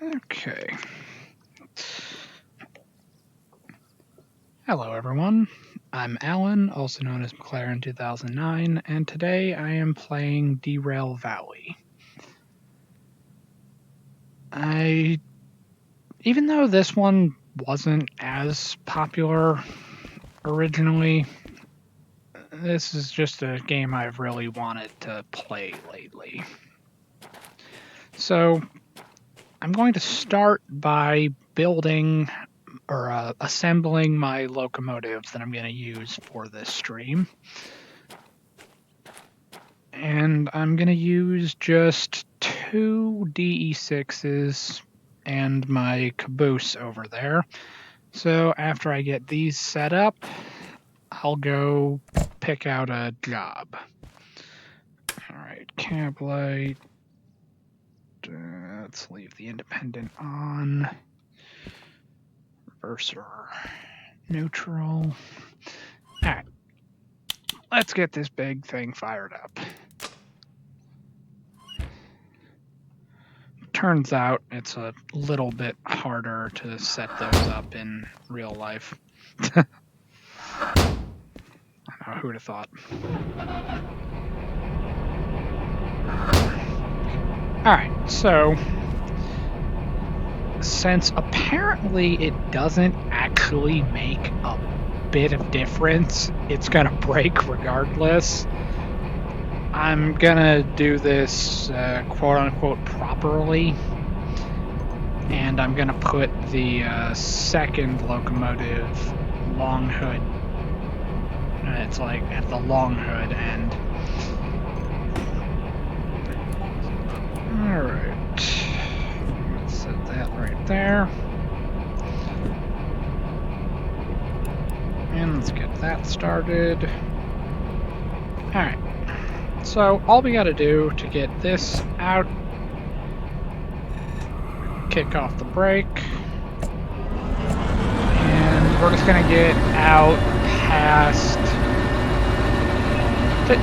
Okay. Hello everyone, I'm Alan, also known as McLaren 2009, and today I am playing Derail Valley. Even though this one wasn't as popular originally, this is just a game I've really wanted to play lately. So I'm going to start by building or assembling my locomotives that I'm going to use for this stream. And I'm going to use just 2 DE6s and my caboose over there. So after I get these set up, I'll go pick out a job. Alright, cab light. Let's leave the independent on. Reverser neutral. Alright, let's get this big thing fired up. Turns out it's a little bit harder to set those up in real life. I don't know, who'd have thought. Alright, so since apparently it doesn't actually make a bit of difference, it's gonna break regardless, I'm gonna do this quote-unquote properly, and I'm gonna put the second locomotive long hood. It's like at the long hood end. Alright, let's set that right there. And let's get that started. Alright. So all we gotta do to get this out, kick off the brake, and we're just gonna get out past,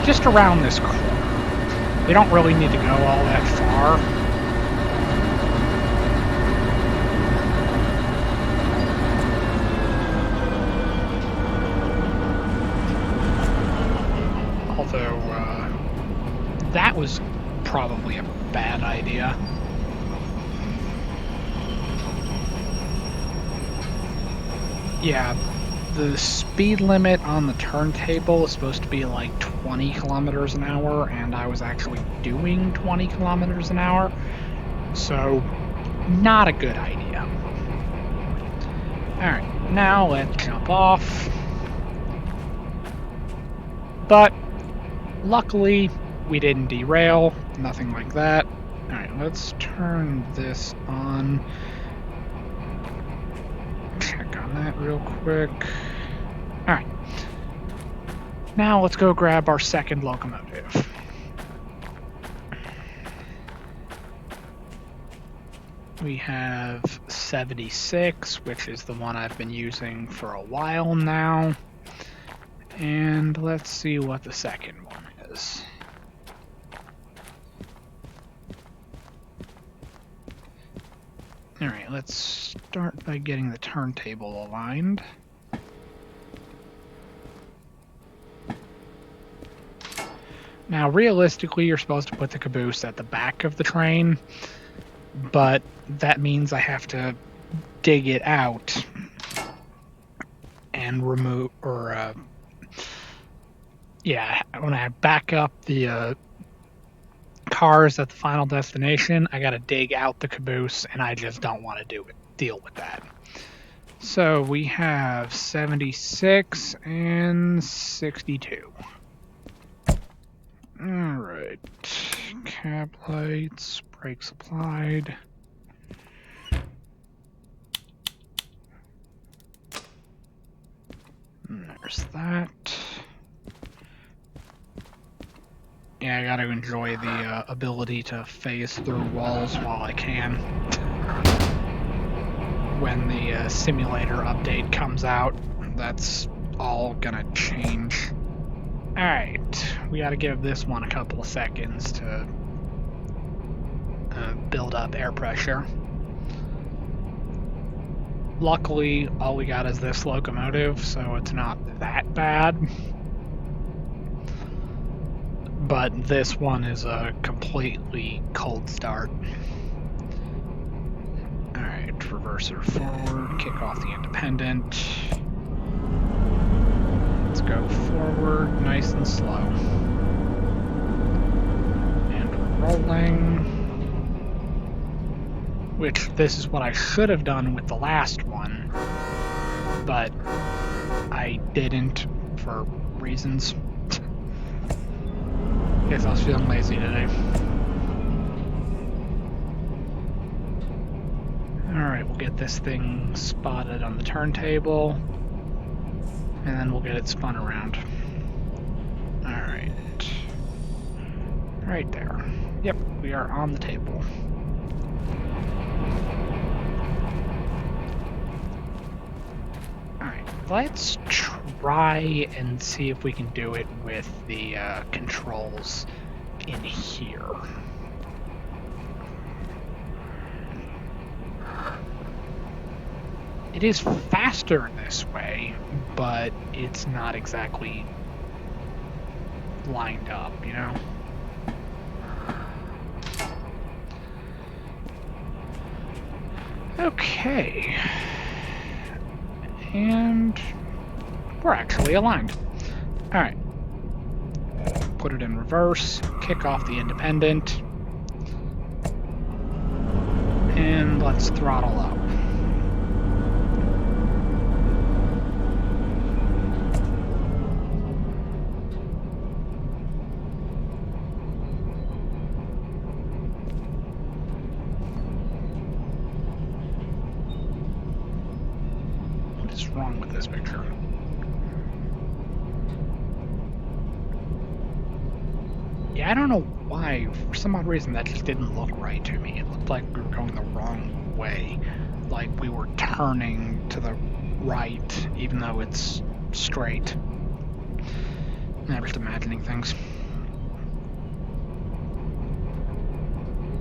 just around this corner. We don't really need to go all that far. Although, that was probably a bad idea. Yeah, the speed limit on the turntable is supposed to be like 20 kilometers an hour, and I was actually doing 20 kilometers an hour, so not a good idea. Alright, now let's jump off. But luckily, we didn't derail, nothing like that. Alright, let's turn this on. Check on that real quick. Alright. Now let's go grab our second locomotive. We have 76, which is the one I've been using for a while now. And let's see what the second one is. Alright, let's start by getting the turntable aligned. Now, realistically, you're supposed to put the caboose at the back of the train, but that means I have to dig it out and remove, when I back up the cars at the final destination, I gotta dig out the caboose, and I just don't want to deal with that. So we have 76 and 62. Alright, cab lights, brakes applied. And there's that. Yeah, I gotta enjoy the ability to phase through walls while I can. When the simulator update comes out, that's all gonna change. Alright, we gotta give this one a couple of seconds to build up air pressure. Luckily, all we got is this locomotive, so it's not that bad. But this one is a completely cold start. Alright, reverser forward, kick off the independent. Let's go forward, nice and slow. And rolling. Which, this is what I should have done with the last one, but I didn't for reasons. Guess I was feeling lazy today. Alright, we'll get this thing spotted on the turntable, and then we'll get it spun around. Alright. Right there. Yep, we are on the table. Alright, let's try and see if we can do it with the controls in here. It is faster this way, but it's not exactly lined up, you know? Okay. And we're actually aligned. Alright. Put it in reverse, kick off the independent, and let's throttle up. What is wrong with this picture? Yeah, I don't know why. For some odd reason, that just didn't look right to me. It looked like we were going the wrong way. Like we were turning to the right, even though it's straight. I'm just imagining things.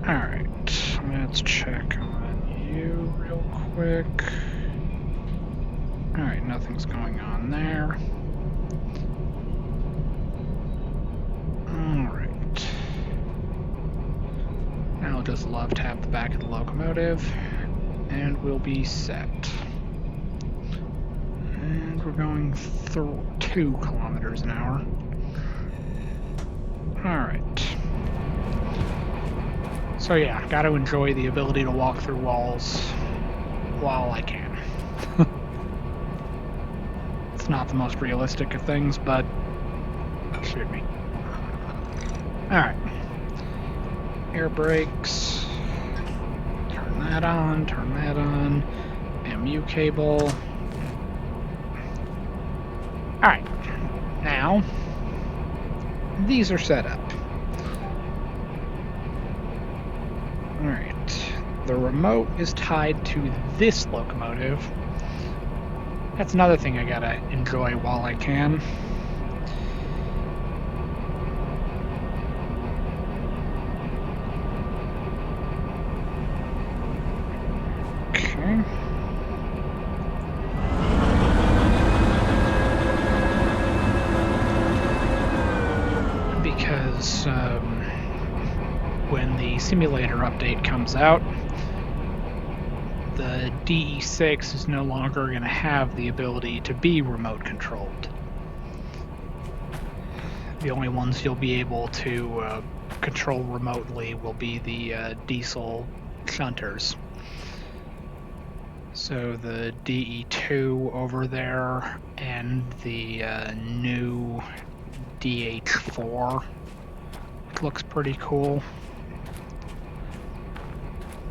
Alright, let's check on you real quick. Alright, nothing's going on there. Alright. Now I'll just love tap the back of the locomotive, and we'll be set. And we're going through 2 kilometers an hour. Alright. So yeah, gotta enjoy the ability to walk through walls while I can. It's not the most realistic of things, but shoot me. Alright. Air brakes. Turn that on, turn that on. MU cable. Alright. Now, these are set up. Alright. The remote is tied to this locomotive. That's another thing I gotta enjoy while I can. Okay. Because when the simulator update comes out, the DE6 is no longer going to have the ability to be remote controlled. The only ones you'll be able to control remotely will be the diesel shunters. So the DE2 over there and the new DH4 looks pretty cool.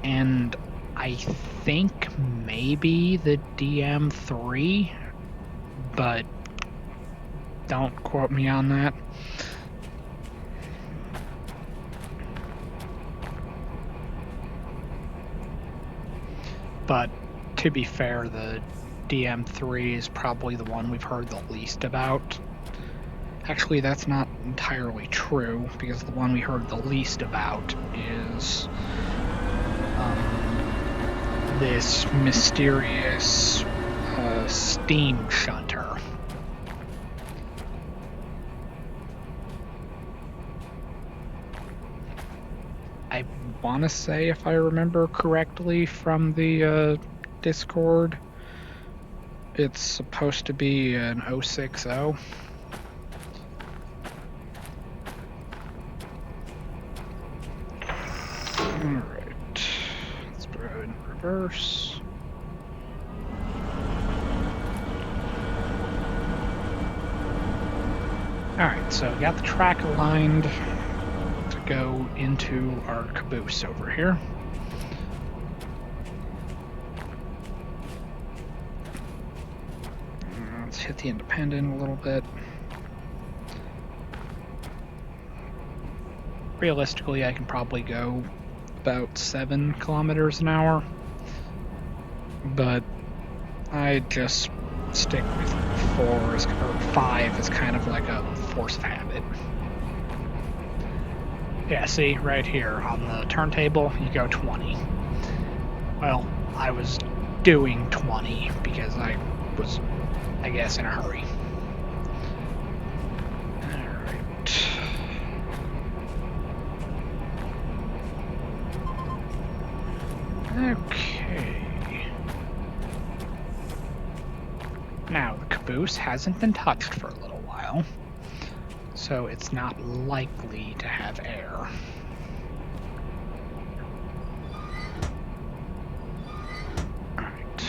And I think maybe the DM3, but don't quote me on that. But to be fair, the DM3 is probably the one we've heard the least about. Actually, that's not entirely true, because the one we heard the least about is this mysterious steam shunter. I want to say, if I remember correctly from the Discord, it's supposed to be an 060. Alright, let's put it in reverse. Alright, so we got the track aligned to go into our caboose over here. Let's hit the independent a little bit. Realistically, I can probably go about 7 kilometers an hour, but I just stick with 4 or 5 as kind of like a force of habit. Yeah, see, right here on the turntable, you go 20. Well, I was doing 20 because I was, I guess, in a hurry. Alright. Okay. Now, the caboose hasn't been touched for a little while, so it's not likely to have air. Alright.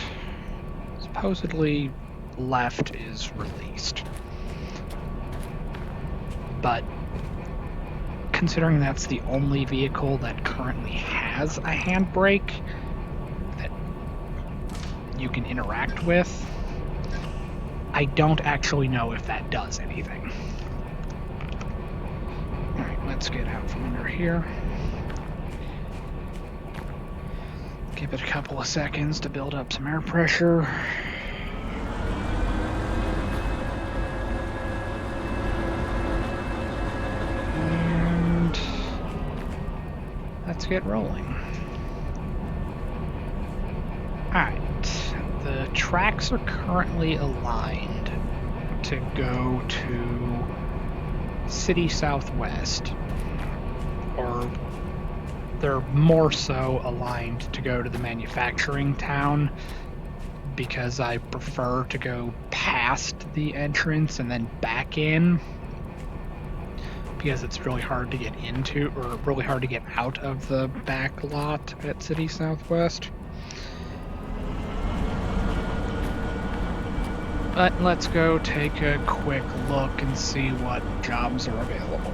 Supposedly, left is released. But considering that's the only vehicle that currently has a handbrake that you can interact with, I don't actually know if that does anything. Alright, let's get out from under here. Give it a couple of seconds to build up some air pressure. And let's get rolling. Alright, the tracks are currently aligned to go to City Southwest, or they're more so aligned to go to the manufacturing town because I prefer to go past the entrance and then back in, because it's really hard to get into, or really hard to get out of the back lot at City Southwest. But let's go take a quick look and see what jobs are available.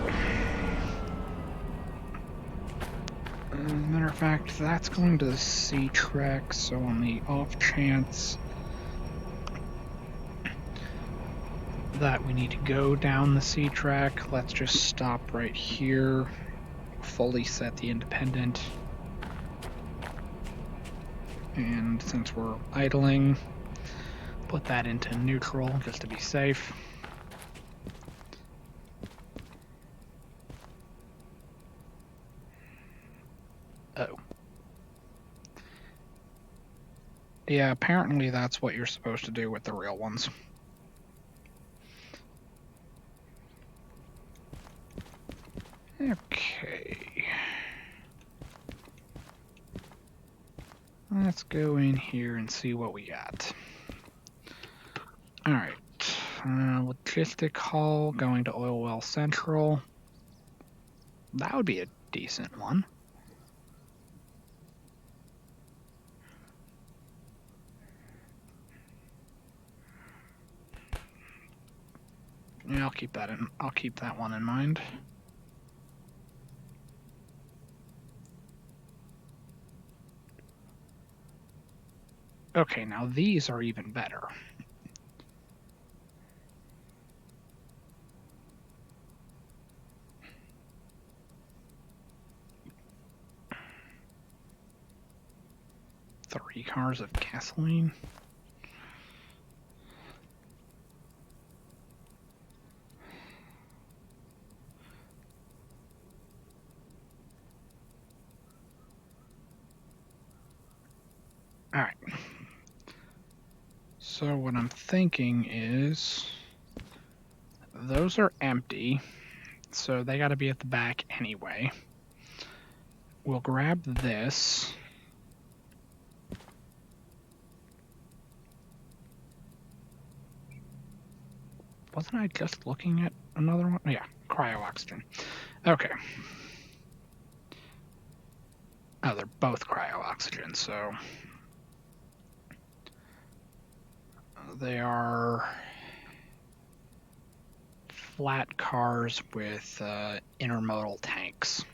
As a matter of fact, that's going to the C track, so on the off chance that we need to go down the C track, let's just stop right here, fully set the independent, and since we're idling, put that into neutral just to be safe. Oh. Yeah, apparently that's what you're supposed to do with the real ones. Okay. Let's go in here and see what we got. Alright. Logistic haul going to Oil Well Central. That would be a decent one. Yeah, I'll keep that one in mind. Okay, now these are even better. Three cars of gasoline. Alright. So what I'm thinking is those are empty, so they gotta be at the back anyway. We'll grab this. Wasn't I just looking at another one? Yeah, cryo-oxygen. Okay. Oh, they're both cryo-oxygen, so they are flat cars with intermodal tanks.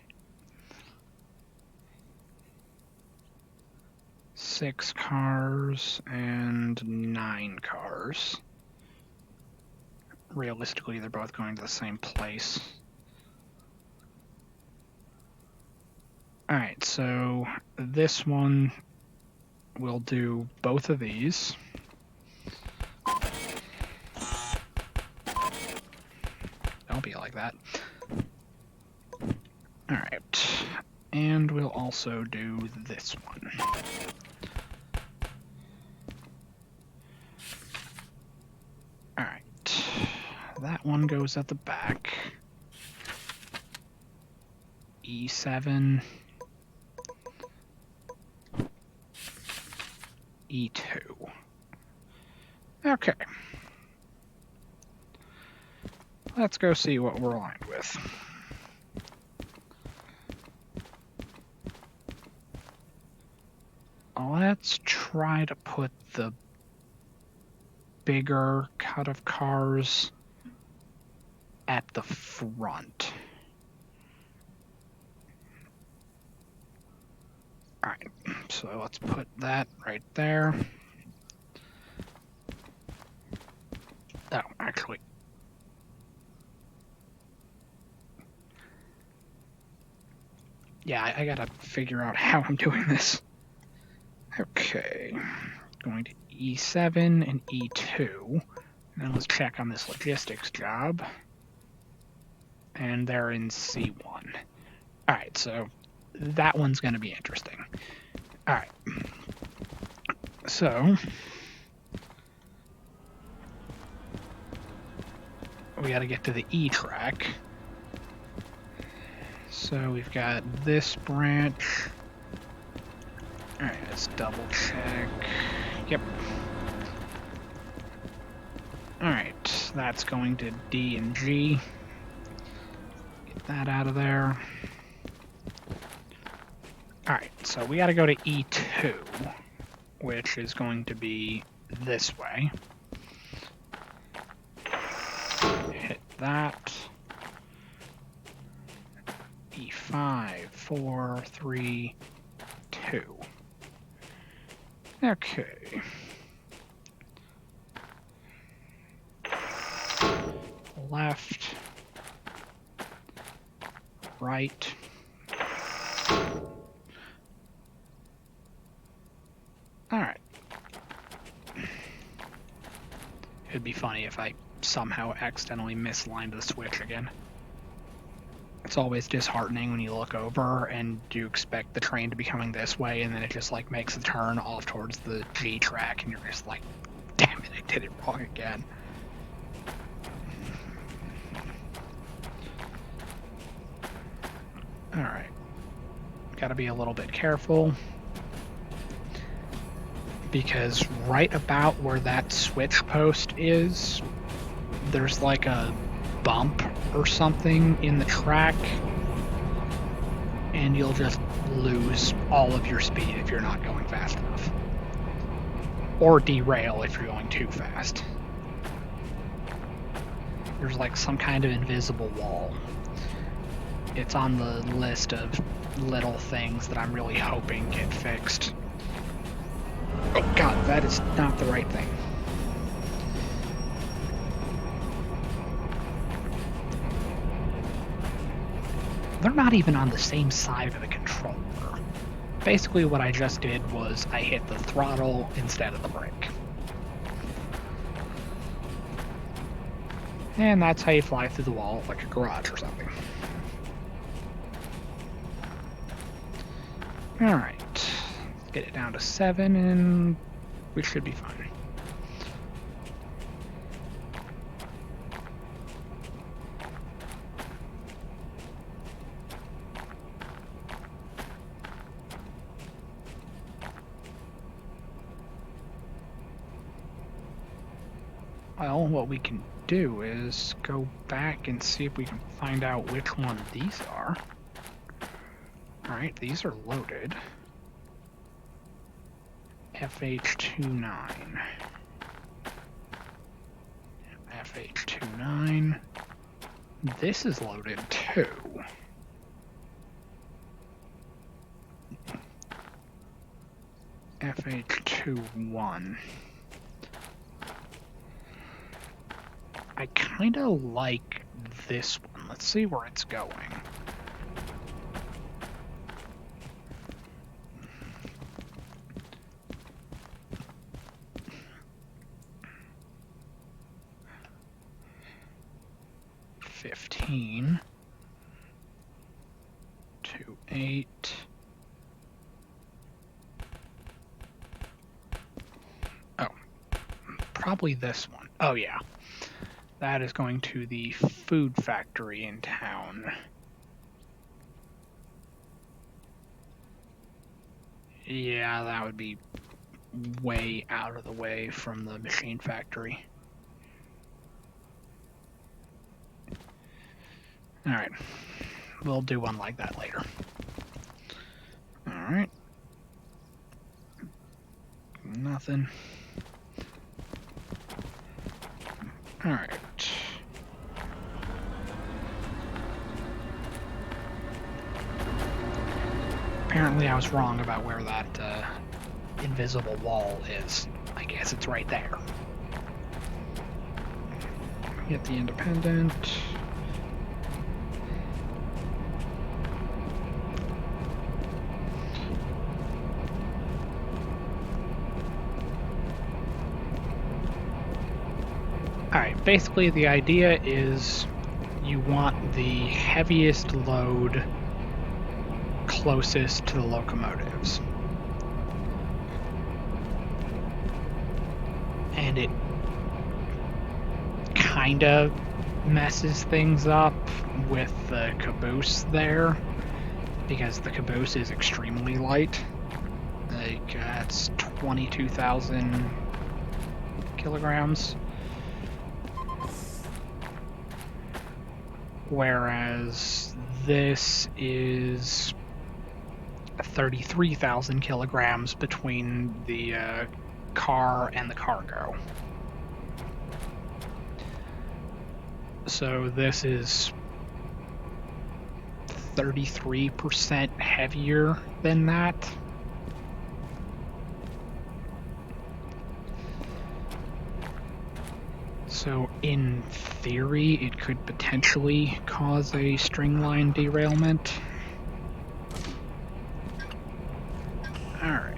6 cars and 9 cars. Realistically, they're both going to the same place. Alright, so this one will do both of these. Don't be like that. Alright, and we'll also do this one. Alright, that one goes at the back. E7. E2. Okay. Let's go see what we're aligned with. Let's try to put the bigger cut of cars at the front. Alright, so let's put that right there. Oh, actually. Yeah, I gotta figure out how I'm doing this. Okay, going to E7 and E2. Now let's check on this logistics job. And they're in C1. Alright, so that one's going to be interesting. Alright. So we got to get to the E track. So we've got this branch. Alright, let's double check. Yep. Alright, that's going to D and G. Get that out of there. Alright, so we gotta go to E2, which is going to be this way. Hit that. E5, 4, 3, 2. Okay. Left. Right. Alright. It'd be funny if I somehow accidentally misaligned the switch again. It's always disheartening when you look over and you expect the train to be coming this way and then it just like makes a turn off towards the G track and you're just like, damn it, I did it wrong again. Alright. Gotta be a little bit careful. Because right about where that switch post is, there's like a bump or something in the track, and you'll just lose all of your speed if you're not going fast enough. Or derail if you're going too fast. There's like some kind of invisible wall. It's on the list of little things that I'm really hoping get fixed. Oh god, that is not the right thing. They're not even on the same side of the controller. Basically what I just did was I hit the throttle instead of the brake. And that's how you fly through the wall like a garage or something. Alright, get it down to 7, and we should be fine. Well, what we can do is go back and see if we can find out which one these are. Alright, these are loaded. FH29. FH29. This is loaded too. FH21. I kind of like this one. Let's see where it's going. $15 to $8. Oh, probably this one. Oh yeah. That is going to the food factory in town. Yeah, that would be way out of the way from the machine factory. Alright. We'll do one like that later. Alright. Nothing. Alright. Apparently I was wrong about where that invisible wall is. I guess it's right there. Get the independent. Alright, basically the idea is you want the heaviest load closest to the locomotives. And it kind of messes things up with the caboose there, because the caboose is extremely light. Like, it's 22,000 kilograms. Whereas this is 33,000 kilograms between the car and the cargo. So this is 33% heavier than that. So in theory, it could potentially cause a string line derailment. Alright.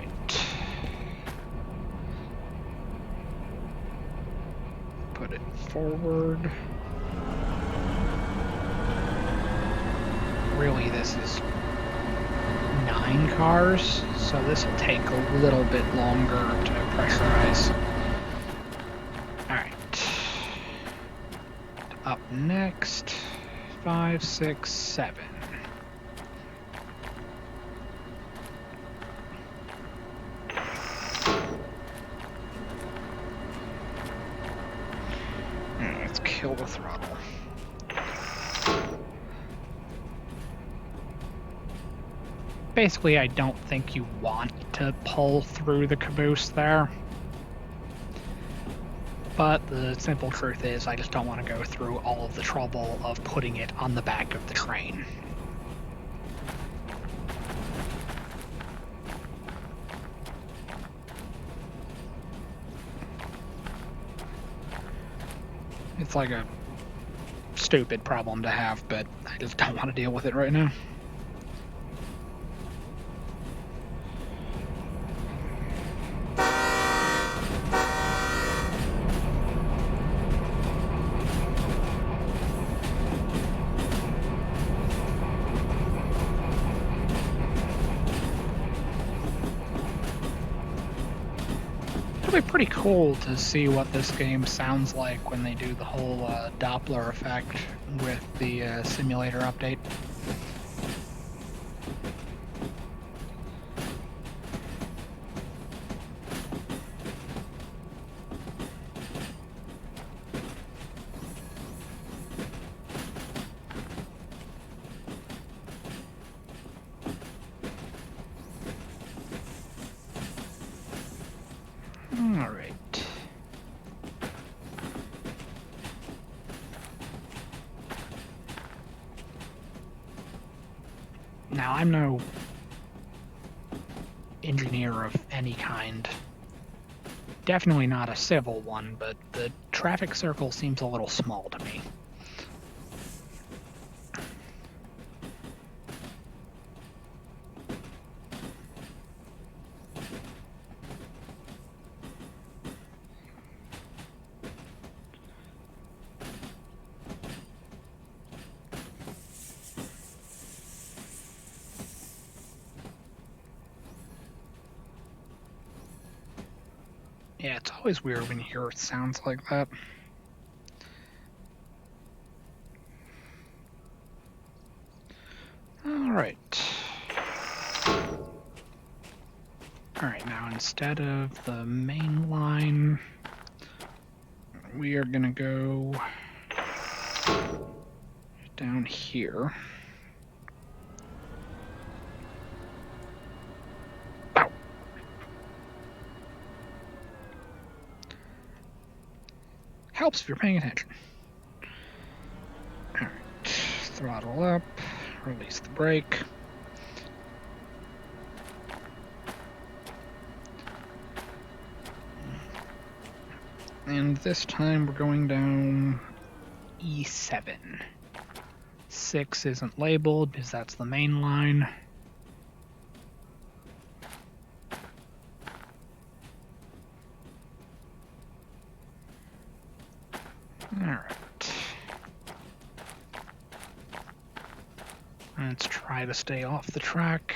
Put it forward. Really, this is 9 cars, so this will take a little bit longer to pressurize. Alright. Up next, 5, 6, 7. Let's kill the throttle. Basically, I don't think you want to pull through the caboose there. But the simple truth is, I just don't want to go through all of the trouble of putting it on the back of the train. It's like a stupid problem to have, but I just don't want to deal with it right now. actually pretty cool to see what this game sounds like when they do the whole Doppler effect with the simulator update. Alright. Now, I'm no engineer of any kind. Definitely not a civil one, but the traffic circle seems a little small to me. Yeah, it's always weird when you hear sounds like that. Alright. Alright, now instead of the main line, we are gonna go down here. Ow. Helps if you're paying attention. Alright, throttle up, release the brake. And this time we're going down E7. 6 isn't labeled because that's the main line. Alright. Let's try to stay off the track.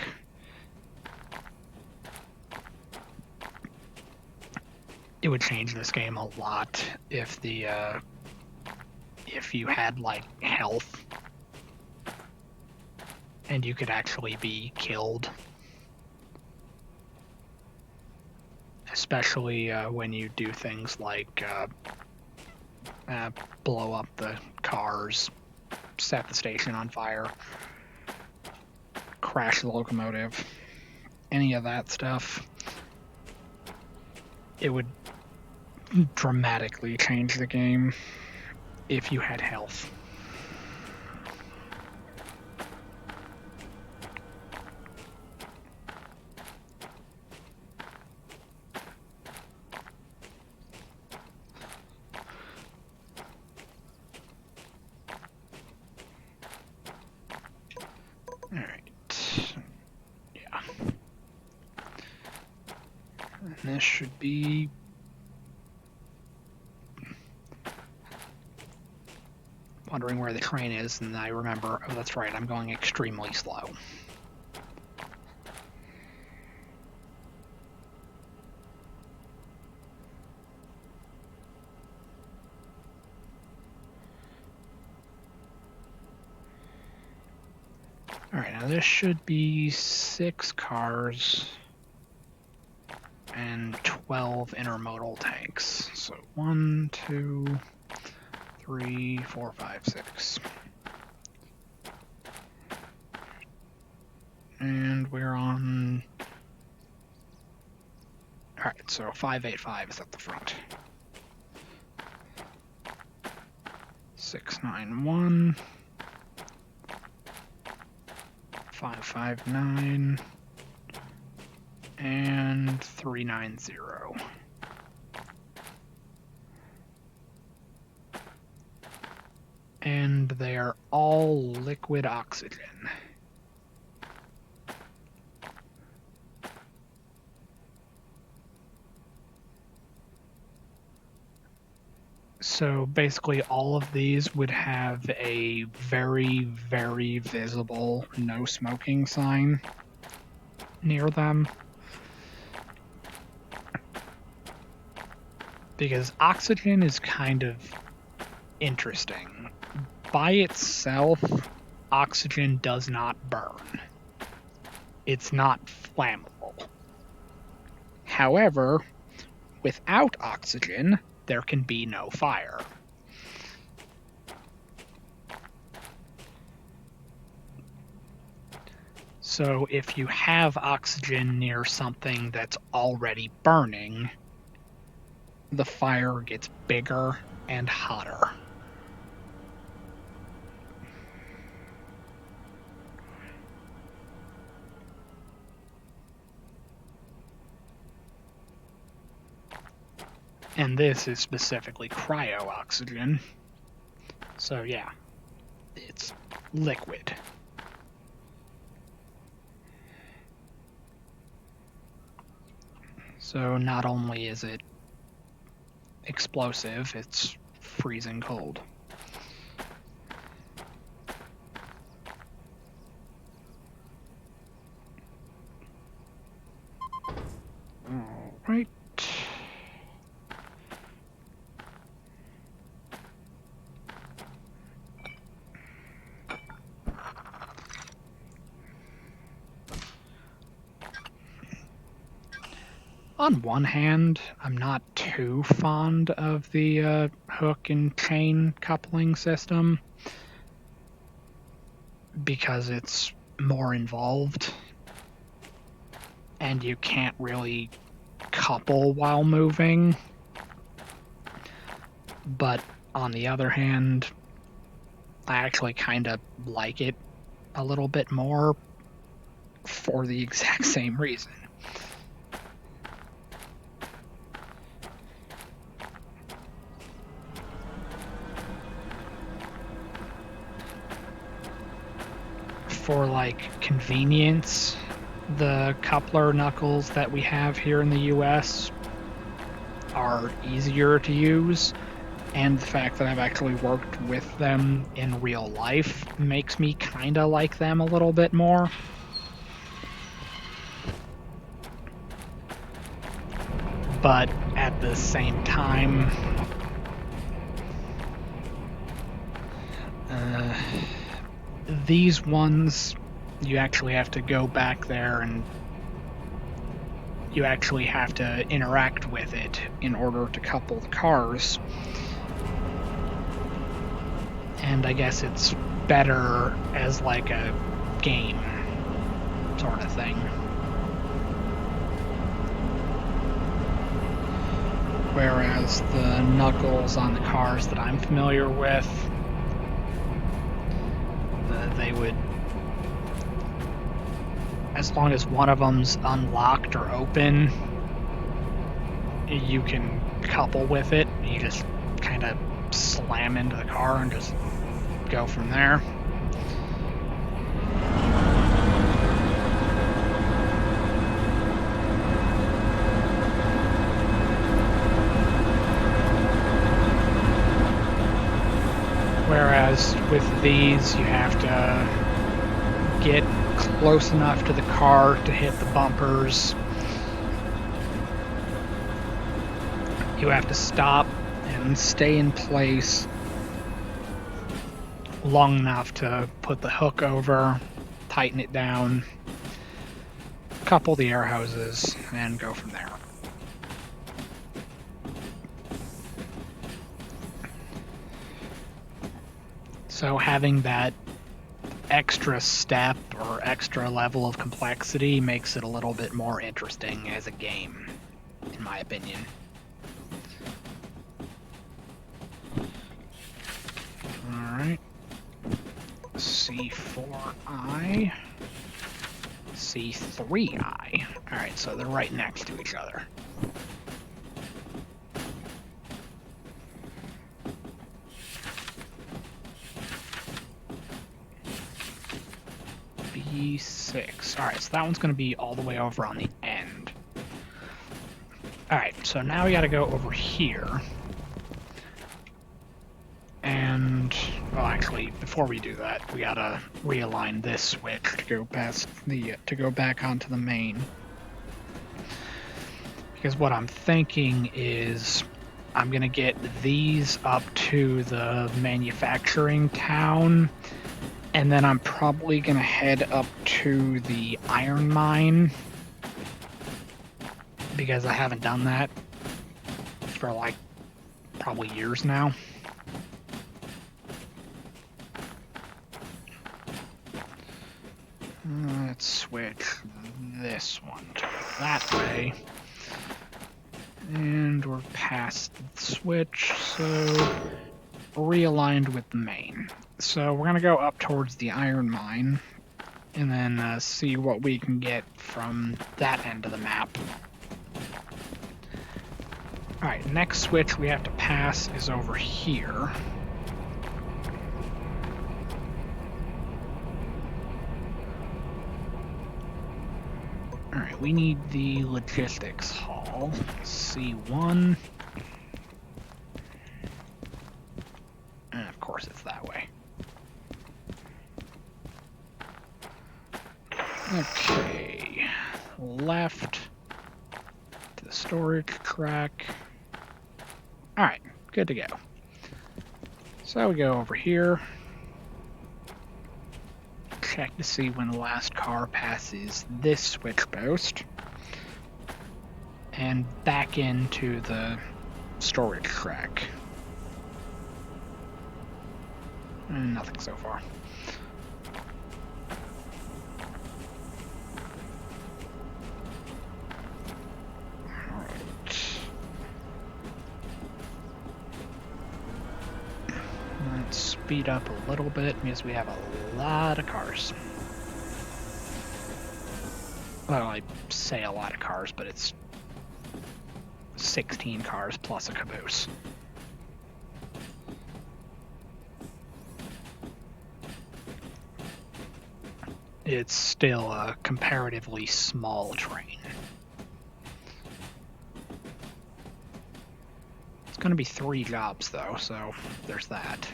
It would change this game a lot if if you had like health and you could actually be killed, especially when you do things like blow up the cars, set the station on fire, crash the locomotive, any of that stuff. It would dramatically change the game if you had health. Alright. Yeah. And this should be wondering where the train is, and I remember, oh, that's right, I'm going extremely slow. Alright, now this should be 6 cars and 12 intermodal tanks. So 1, 2, 3, 4, 5, 6. And we're on... Alright, so 585 is at the front. 691. 559. And 390. And they are all liquid oxygen. So basically all of these would have a very, very visible no smoking sign near them. Because oxygen is kind of interesting. By itself, oxygen does not burn. It's not flammable. However, without oxygen, there can be no fire. So if you have oxygen near something that's already burning, the fire gets bigger and hotter. And this is specifically cryo-oxygen. So yeah, it's liquid. So not only is it explosive, it's freezing cold. All right. On one hand, I'm not too fond of the hook and chain coupling system because it's more involved and you can't really couple while moving. But on the other hand, I actually kind of like it a little bit more for the exact same reason. For like convenience, the coupler knuckles that we have here in the US are easier to use, and the fact that I've actually worked with them in real life makes me kinda like them a little bit more. But at the same time, these ones, you actually have to go back there and you actually have to interact with it in order to couple the cars. And I guess it's better as like a game sort of thing. Whereas the knuckles on the cars that I'm familiar with, they would, as long as one of them's unlocked or open, you can couple with it. You just kind of slam into the car and just go from there. Whereas with these, you have to get close enough to the car to hit the bumpers. You have to stop and stay in place long enough to put the hook over, tighten it down, couple the air hoses, and go from there. So having that extra step or extra level of complexity makes it a little bit more interesting as a game, in my opinion. Alright. C4I. C3I. Alright, so they're right next to each other. B6. Alright, so that one's going to be all the way over on the end. Alright, so now we got to go over here. And, well, actually, before we do that, we got to realign this switch to go past the, to go back onto the main. Because what I'm thinking is I'm going to get these up to the manufacturing town, and then I'm probably going to head up to the iron mine, because I haven't done that for like probably years now. Let's switch this one to that way. And we're past the switch, so realigned with the main. So we're going to go up towards the iron mine, and then see what we can get from that end of the map. Alright, next switch we have to pass is over here. Alright, we need the logistics hall, C1. And of course it's that way. Okay, left to the storage track. Alright, good to go. So we go over here. Check to see when the last car passes this switch post. And back into the storage track. Nothing so far. Alright. Let's speed up a little bit because we have a lot of cars. Well, I say a lot of cars, but it's 16 cars plus a caboose. It's still a comparatively small train. It's going to be 3 jobs though, so there's that.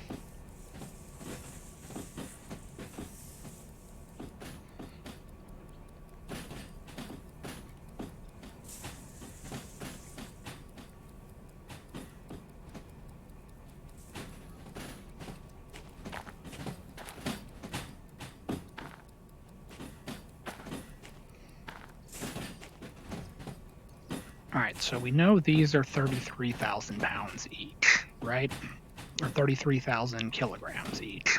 Alright, so we know these are 33,000 pounds each, right? Or 33,000 kilograms each.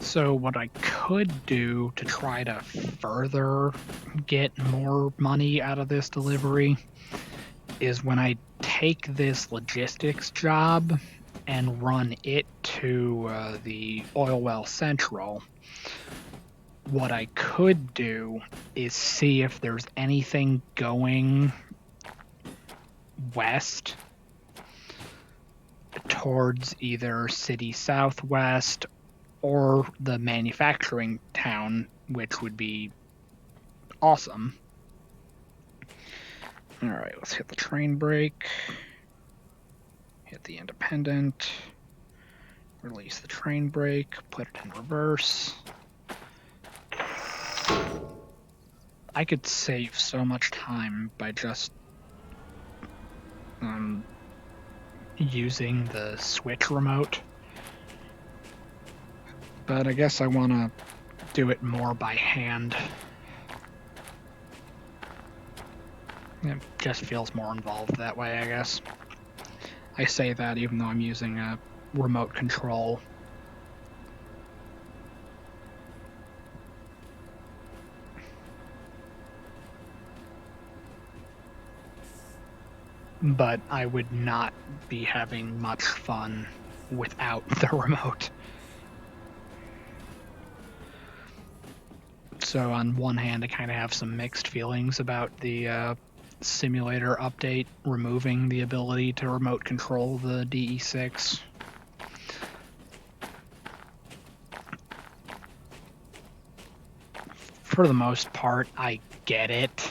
So what I could do to try to further get more money out of this delivery is when I take this logistics job and run it to the Oil Well Central, what I could do is see if there's anything going west towards either City Southwest or the manufacturing town, which would be awesome. Alright, let's hit the train brake. Hit the independent. Release the train brake. Put it in reverse. I could save so much time by just using the Switch remote. But I guess I want to do it more by hand. It just feels more involved that way, I guess. I say that even though I'm using a remote control. But I would not be having much fun without the remote. So on one hand, I kind of have some mixed feelings about the simulator update removing the ability to remote control the DE6. For the most part, I get it.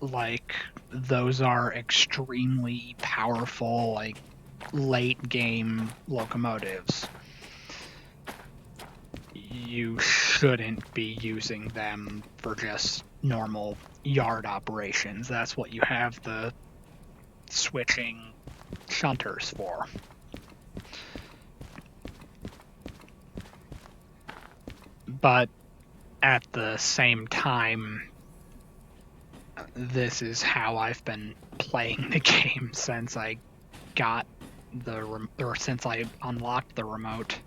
Like, those are extremely powerful, like, late game locomotives. You shouldn't be using them for just normal yard operations. That's what you have the switching shunters for. But at the same time, this is how I've been playing the game since I got since I unlocked the remote.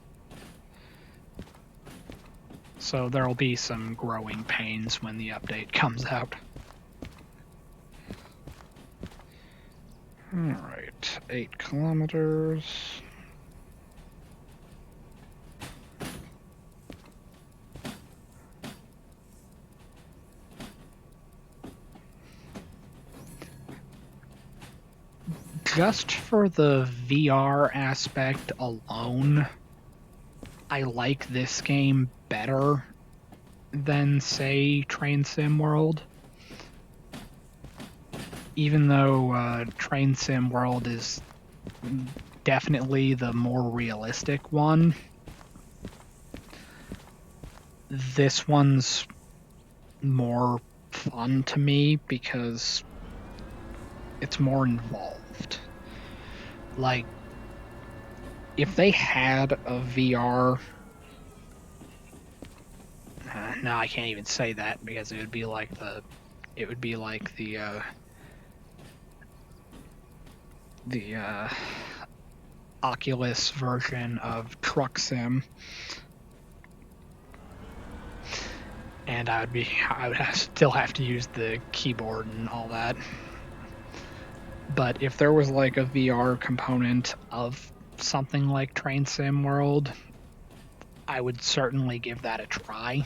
So there'll be some growing pains when the update comes out. Alright, 8 kilometers. Just for the VR aspect alone, I like this game better than, say, Train Sim World. Even though Train Sim World is definitely the more realistic one, this one's more fun to me because it's more involved. Like, if they had a VR... no, I can't even say that because it would be like the Oculus version of Truck Sim, and I would still have to use the keyboard and all that. But if there was like a VR component of something like Train Sim World, I would certainly give that a try.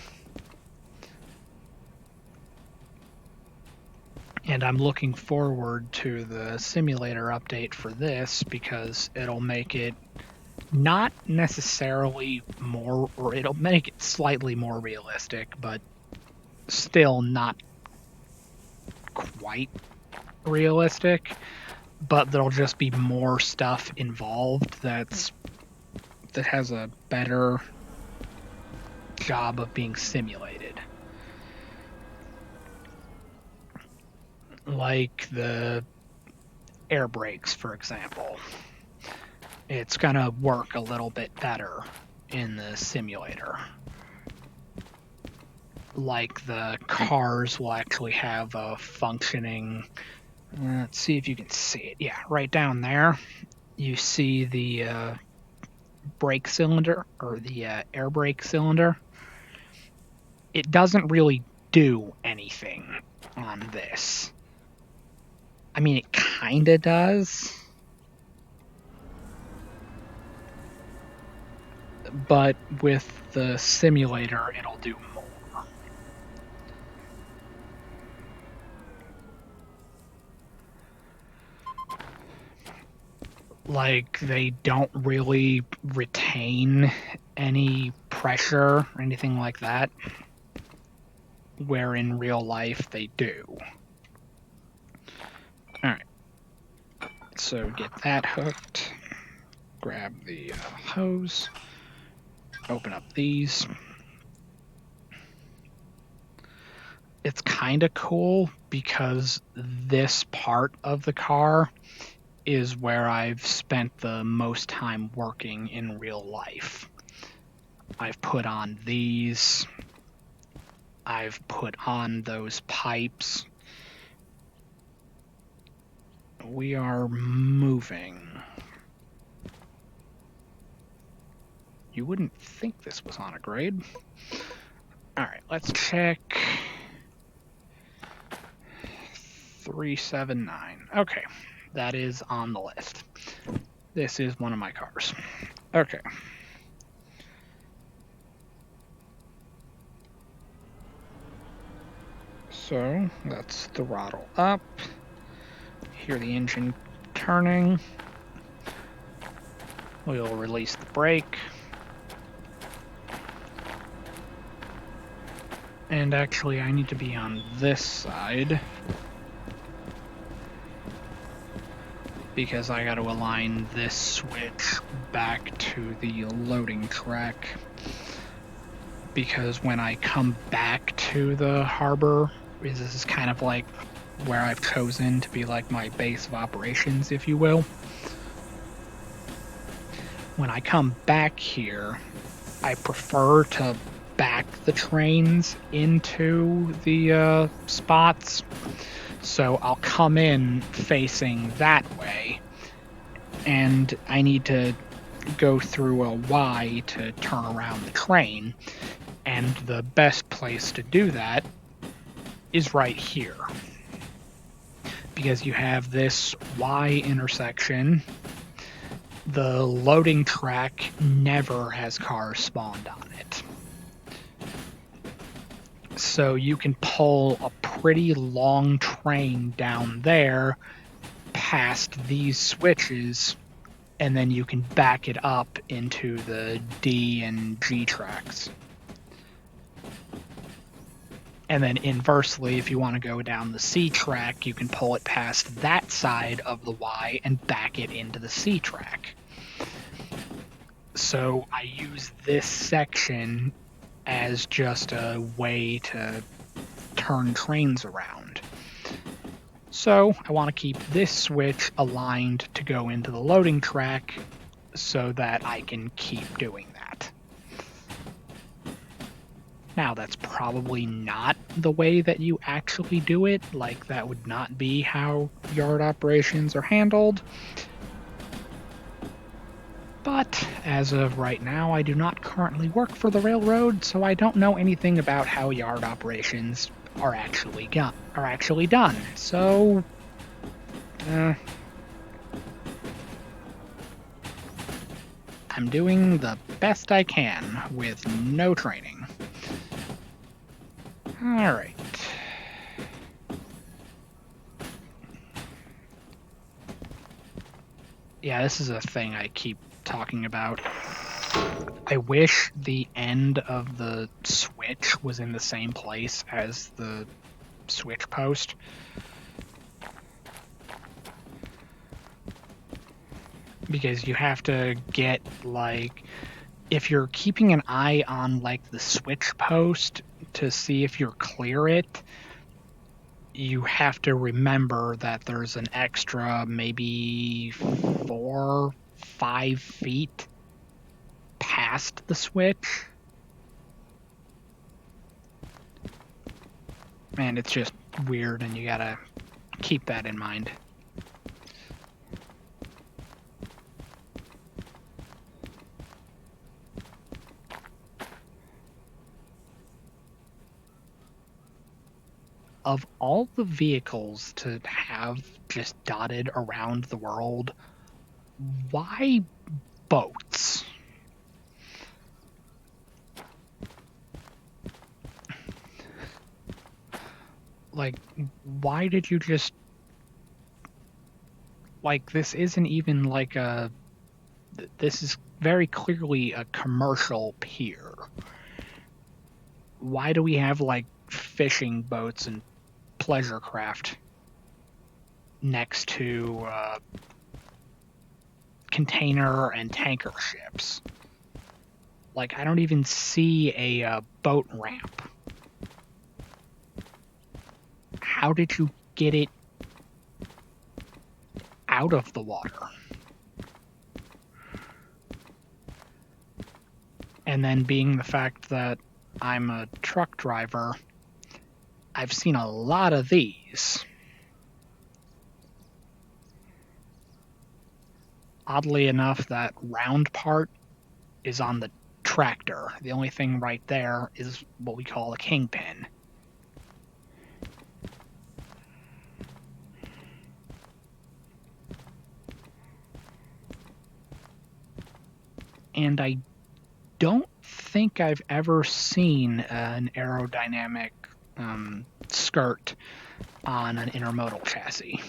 And I'm looking forward to the simulator update for this because it'll make it not necessarily more, or it'll make it slightly more realistic, but still not quite realistic. But there'll just be more stuff involved that has a better job of being simulated. Like the air brakes, for example. It's gonna work a little bit better in the simulator. Like the cars will actually have a functioning... let's see if you can see it. Yeah, right down there, you see the brake cylinder, or the air brake cylinder. It doesn't really do anything on this. I mean, it kinda does, but with the simulator, it'll do more. Like, they don't really retain any pressure or anything like that, where in real life they do. Alright, so get that hooked, grab the hose, open up these. It's kind of cool because this part of the car is where I've spent the most time working in real life. I've put on these. I've put on those pipes. We are moving. You wouldn't think this was on a grade. Alright, let's check. 379. Okay, that is on the list. This is one of my cars. Okay. So, let's throttle up. Hear the engine turning. We'll release the brake. And actually, I need to be on this side, because I got to align this switch back to the loading track. Because when I come back to the harbor, this is kind of like where I've chosen to be like my base of operations, if you will. When I come back here, I prefer to back the trains into the spots. So I'll come in facing that way, and I need to go through a Y to turn around the train. And the best place to do that is right here. Because you have this Y intersection. The loading track never has cars spawned on it. So you can pull a pretty long train down there past these switches, and then you can back it up into the D and G tracks. And then inversely, if you want to go down the C track, you can pull it past that side of the Y and back it into the C track. So I use this section as just a way to turn trains around. So I want to keep this switch aligned to go into the loading track so that I can keep doing that. Now, that's probably not the way that you actually do it. Like, that would not be how yard operations are handled. But as of right now, I do not currently work for the railroad, so I don't know anything about how yard operations are actually done. So, I'm doing the best I can with no training. Alright. Yeah, this is a thing I keep talking about. I wish the end of the switch was in the same place as the switch post. Because you have to get, like, if you're keeping an eye on, like, the switch post to see if you're clear it, you have to remember that there's an extra maybe 4-5 feet past the switch. And it's just weird, and you gotta keep that in mind. Of all the vehicles to have just dotted around the world, why boats? Like, why did you just... Like, this isn't even like a... This is very clearly a commercial pier. Why do we have, like, fishing boats and pleasure craft next to container and tanker ships? Like, I don't even see a boat ramp. How did you get it out of the water? And then being the fact that I'm a truck driver, I've seen a lot of these. Oddly enough, that round part is on the tractor. The only thing right there is what we call a kingpin. And I don't think I've ever seen an aerodynamic skirt on an intermodal chassis.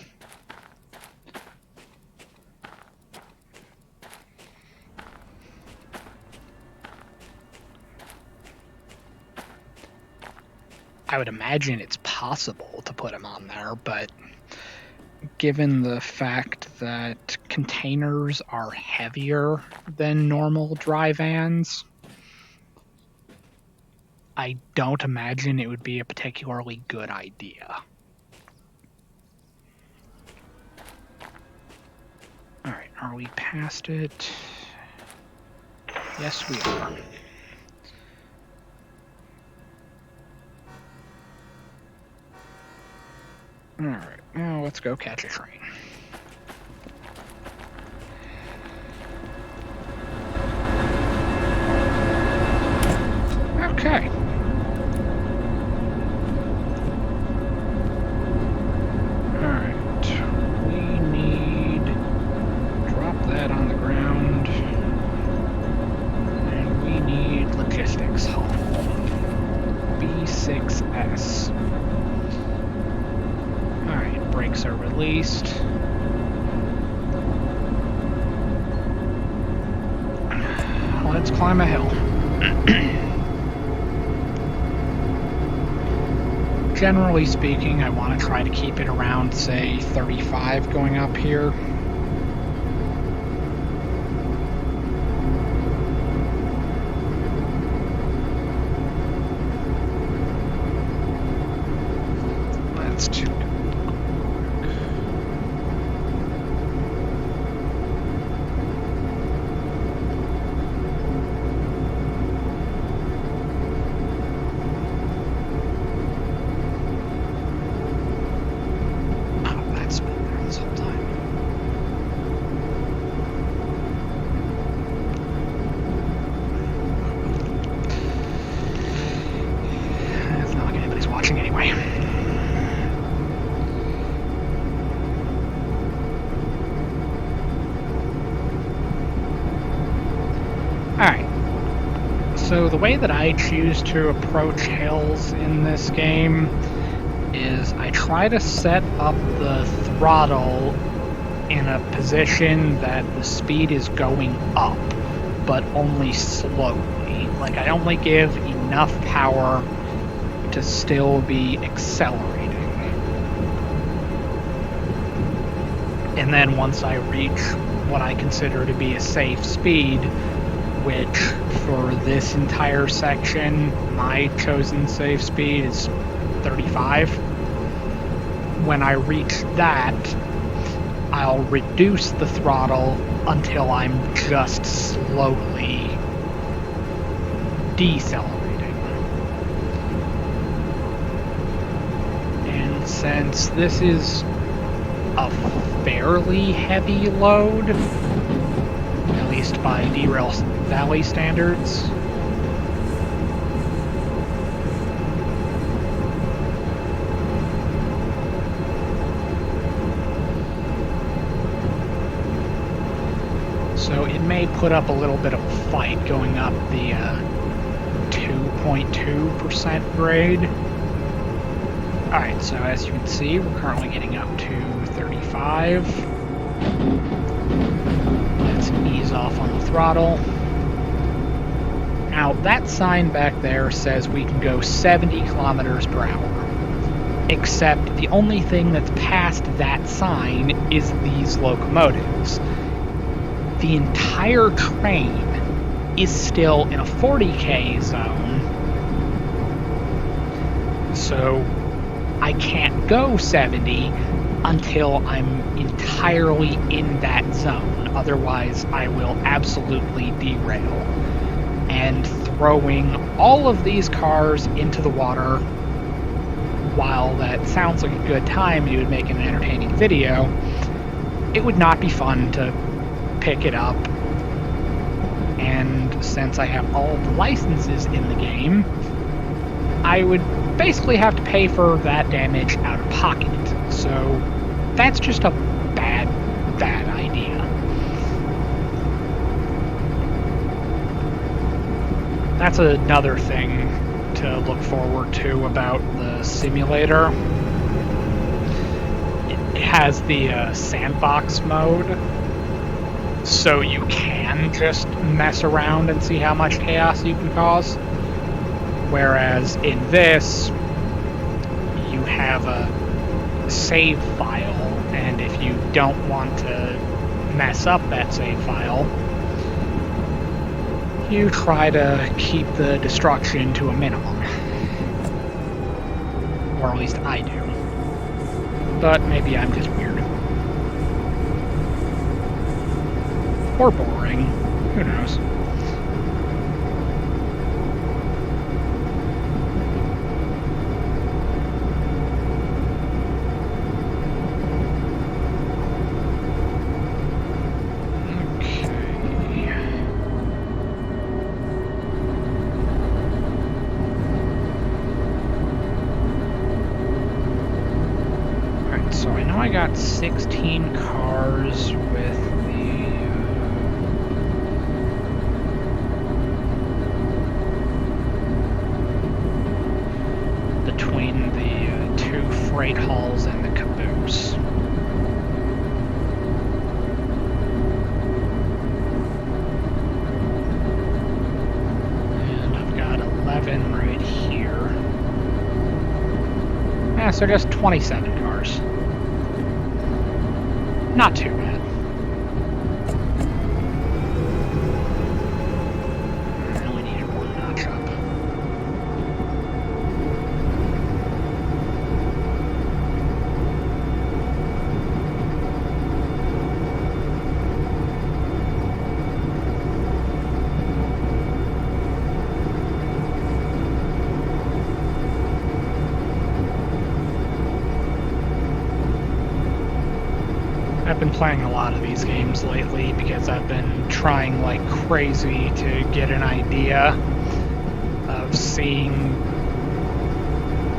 I would imagine it's possible to put them on there, but given the fact that containers are heavier than normal dry vans, I don't imagine it would be a particularly good idea. Are we past it? Yes, we are. Alright, now let's go catch a train. Okay. Alright, we need... drop that on the ground. And we need logistics hull. B6S. Alright, brakes are released. Let's climb a hill. Generally speaking, I want to try to keep it around, say, 35 going up here. Let's do... Alright, so the way that I choose to approach hills in this game is I try to set up the throttle in a position that the speed is going up, but only slowly. Like, I only give enough power to still be accelerating. And then once I reach what I consider to be a safe speed, which for this entire section, my chosen safe speed is 35. When I reach that, I'll reduce the throttle until I'm just slowly decelerating. And since this is a fairly heavy load, at least by Derail Valley standards, so it may put up a little bit of a fight going up the 2.2% grade. Alright, so as you can see, we're currently getting up to 35. Let's ease off on the throttle. Now, that sign back there says we can go 70 kilometers per hour. Except the only thing that's past that sign is these locomotives. The entire train is still in a 40k zone, so I can't go 70 until I'm entirely in that zone. Otherwise, I will absolutely derail. And throwing all of these cars into the water, while that sounds like a good time and it would make an entertaining video, it would not be fun to pick it up. And since I have all the licenses in the game, I would basically have to pay for that damage out of pocket. So that's just a bad idea. That's another thing to look forward to about the simulator. It has the sandbox mode, so you can just mess around and see how much chaos you can cause. Whereas in this, you have a save file, and if you don't want to mess up that save file, you try to keep the destruction to a minimum. Or at least I do. But maybe I'm just weird. Or boring. Who knows? I got 16 cars with between the two freight hulls and the caboose. And I've got 11 right here. Yeah, so just 27 cars. Not too bad. I only needed one notch up. I've been playing a lot of these games lately because I've been trying like crazy to get an idea of seeing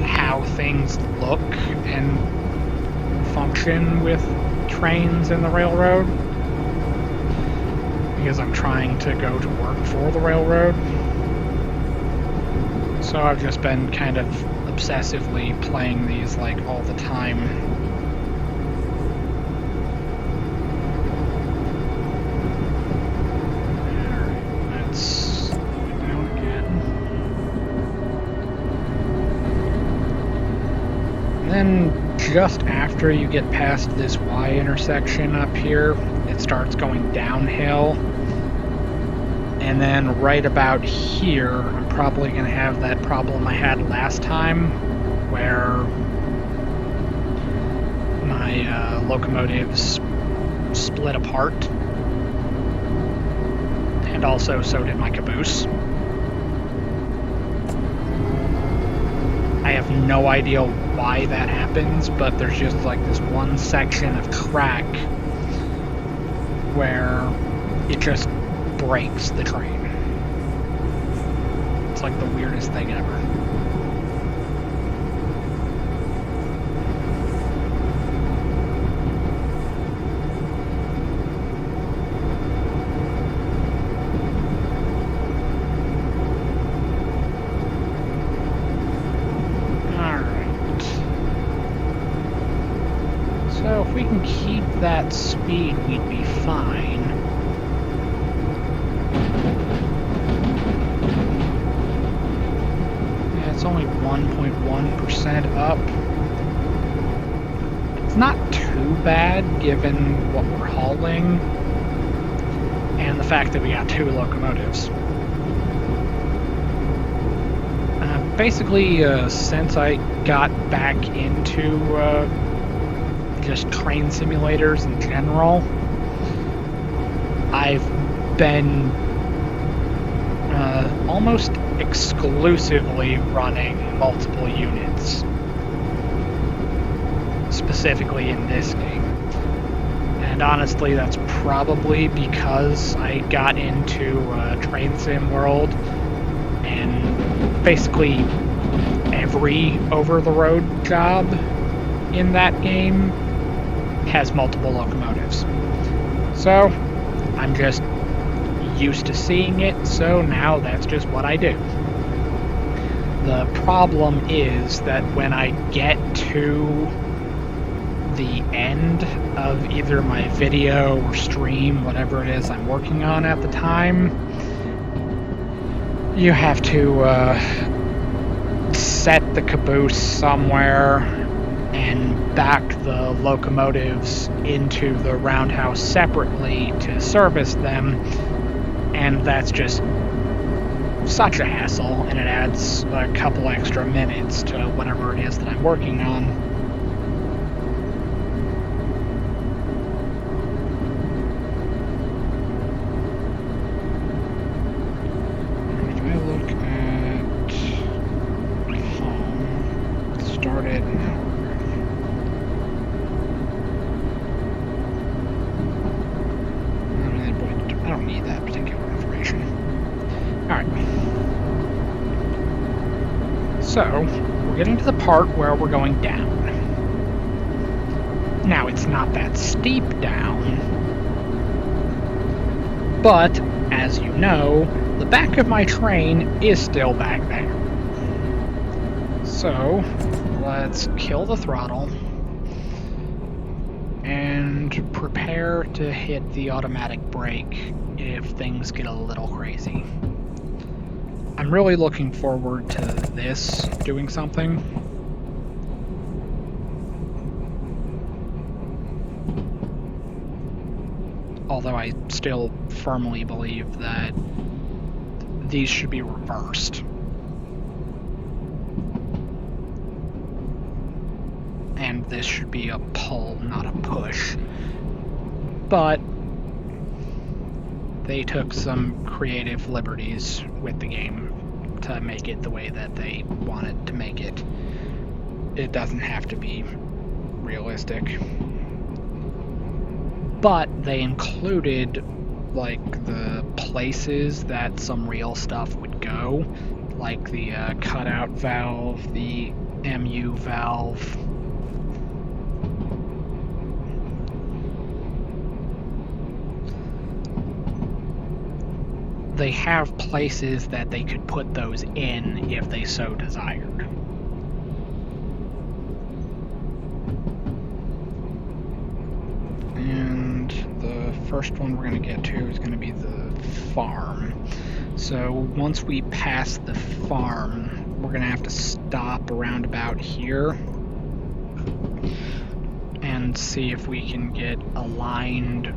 how things look and function with trains in the railroad, because I'm trying to go to work for the railroad. So I've just been kind of obsessively playing these like all the time. Then just after you get past this Y intersection up here, it starts going downhill. And then right about here, I'm probably going to have that problem I had last time, where my locomotives split apart. And also so did my caboose. I have no idea why that happens, but there's just like this one section of track where it just breaks the train. It's like the weirdest thing ever. So if we can keep that speed, we'd be fine. Yeah, it's only 1.1% up. It's not too bad given what we're hauling and the fact that we got 2 locomotives. Basically, since I got back into just train simulators in general, I've been almost exclusively running multiple units, specifically in this game. And honestly, that's probably because I got into Train Sim World, and basically every over-the-road job in that game has multiple locomotives. So I'm just used to seeing it, so now that's just what I do. The problem is that when I get to the end of either my video or stream, whatever it is I'm working on at the time, you have to set the caboose somewhere and back the locomotives into the roundhouse separately to service them, and that's just such a hassle, and it adds a couple extra minutes to whatever it is that I'm working on. So, we're getting to the part where we're going down. Now, it's not that steep down, but, as you know, the back of my train is still back there. So, let's kill the throttle and prepare to hit the automatic brake if things get a little crazy. I'm really looking forward to this doing something. Although I still firmly believe that these should be reversed. And this should be a pull, not a push. But they took some creative liberties with the game to make it the way that they wanted to make it. It doesn't have to be realistic. But they included, like, the places that some real stuff would go, like the cutout valve, the MU valve. They have places that they could put those in if they so desired. And the first one we're going to get to is going to be the farm. So once we pass the farm, we're going to have to stop around about here and see if we can get aligned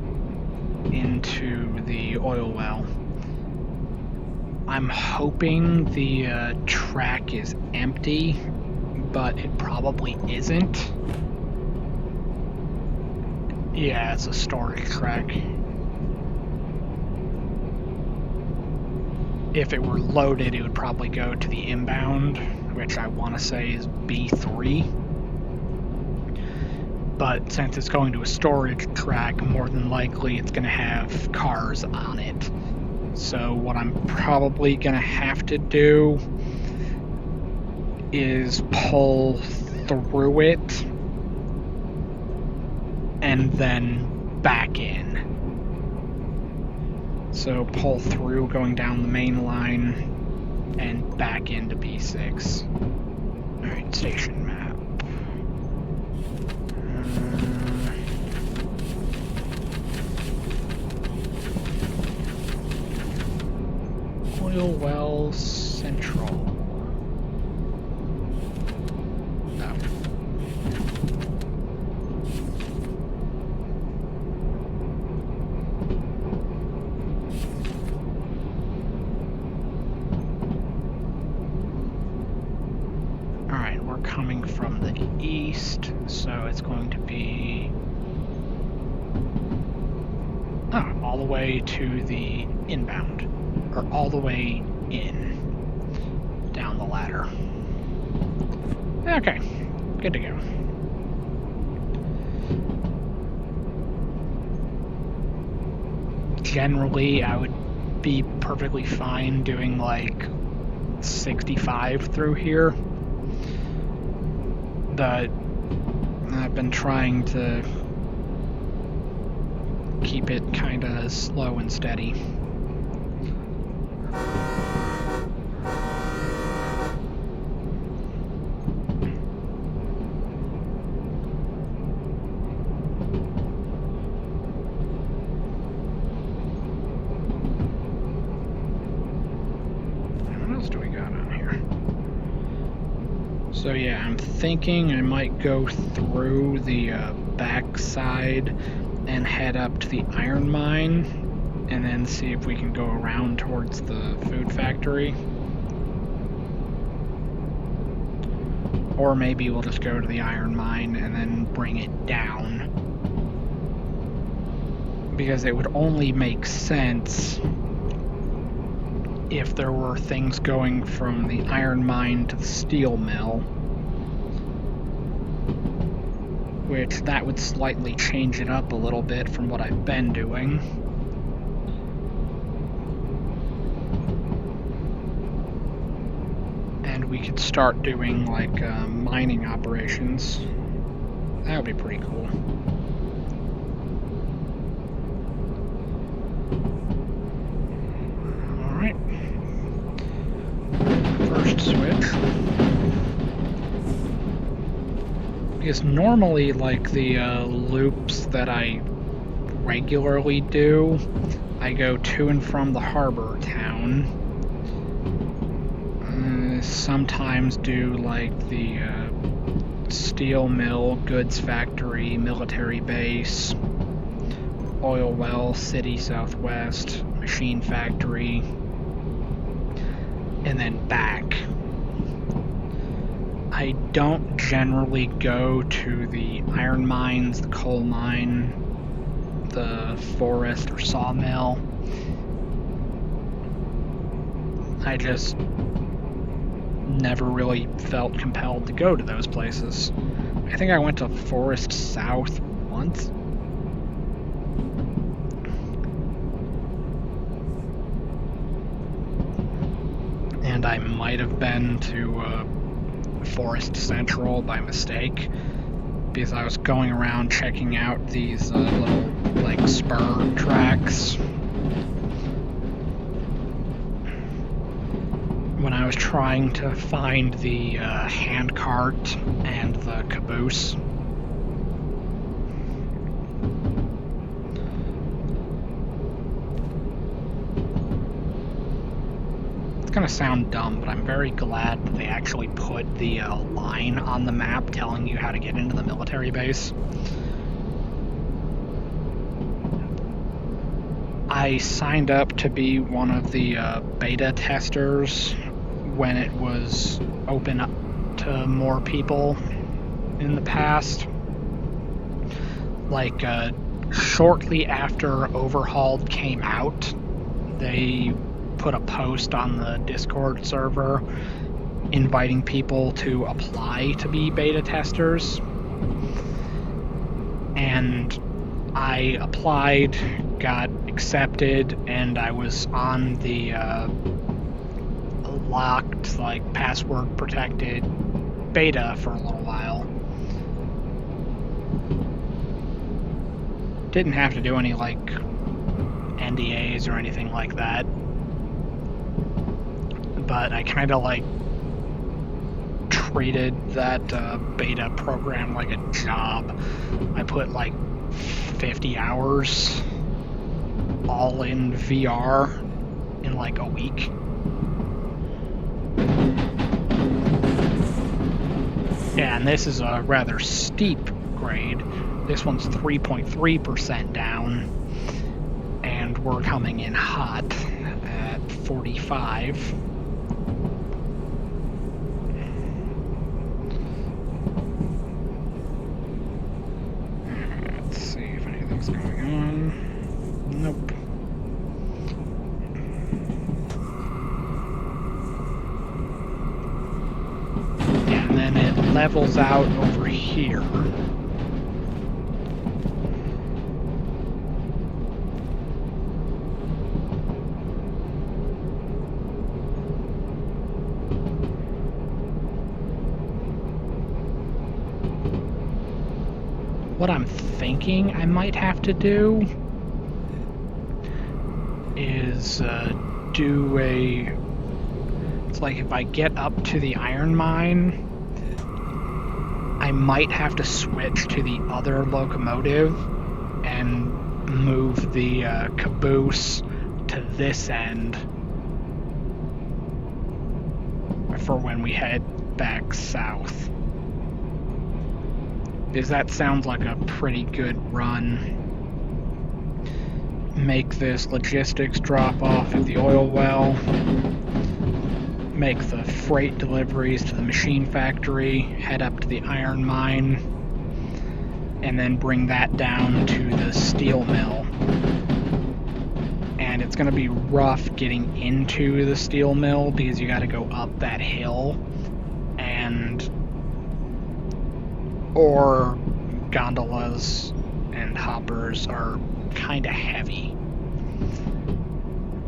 into the oil well. I'm hoping the track is empty, but it probably isn't. Yeah, it's a storage track. If it were loaded, it would probably go to the inbound, which I want to say is B3. But since it's going to a storage track, more than likely it's going to have cars on it. So what I'm probably going to have to do is pull through it and then back in. So pull through going down the main line and back into B6. Alright, station map. Oil well central. No. Alright, we're coming from the east, so it's going to be all the way to the inbound. Or all the way in, down the ladder. Okay, good to go. Generally, I would be perfectly fine doing like 65 through here, but I've been trying to keep it kind of slow and steady. So yeah, I'm thinking I might go through the back side and head up to the iron mine and then see if we can go around towards the food factory. Or maybe we'll just go to the iron mine and then bring it down. Because it would only make sense if there were things going from the iron mine to the steel mill, which that would slightly change it up a little bit from what I've been doing. And we could start doing like mining operations. That would be pretty cool. Alright. First switch. Because normally, like, the loops that I regularly do, I go to and from the harbor town. Sometimes do, like, the steel mill, goods factory, military base, oil well, city southwest, machine factory, and then back. I don't generally go to the iron mines, the coal mine, the forest or sawmill. I just never really felt compelled to go to those places. I think I went to Forest South once. And I might have been to Forest Central by mistake, because I was going around checking out these little, like, spur tracks. When I was trying to find the handcart and the caboose. It's gonna sound dumb, but I'm very glad that they actually put the line on the map telling you how to get into the military base. I signed up to be one of the beta testers when it was open up to more people in the past. Like, shortly after Overhauled came out, they put a post on the Discord server inviting people to apply to be beta testers. And I applied, got accepted, and I was on the locked, like, password protected beta for a little while. Didn't have to do any, like, NDAs or anything like that. But I kind of, like, treated that beta program like a job. I put, like, 50 hours all in VR in, like, a week. Yeah, and this is a rather steep grade. This one's 3.3% down, and we're coming in hot at 45. Let's see if anything's going on. Nope. Yeah, and then it levels out over here. What I'm thinking I might have to do is do a... It's like if I get up to the iron mine, I might have to switch to the other locomotive and move the caboose to this end for when we head back south. Because that sounds like a pretty good run. Make this logistics drop off at the oil well. Make the freight deliveries to the machine factory. Head up to the iron mine. And then bring that down to the steel mill. And it's going to be rough getting into the steel mill because you got to go up that hill. Or gondolas and hoppers are kind of heavy.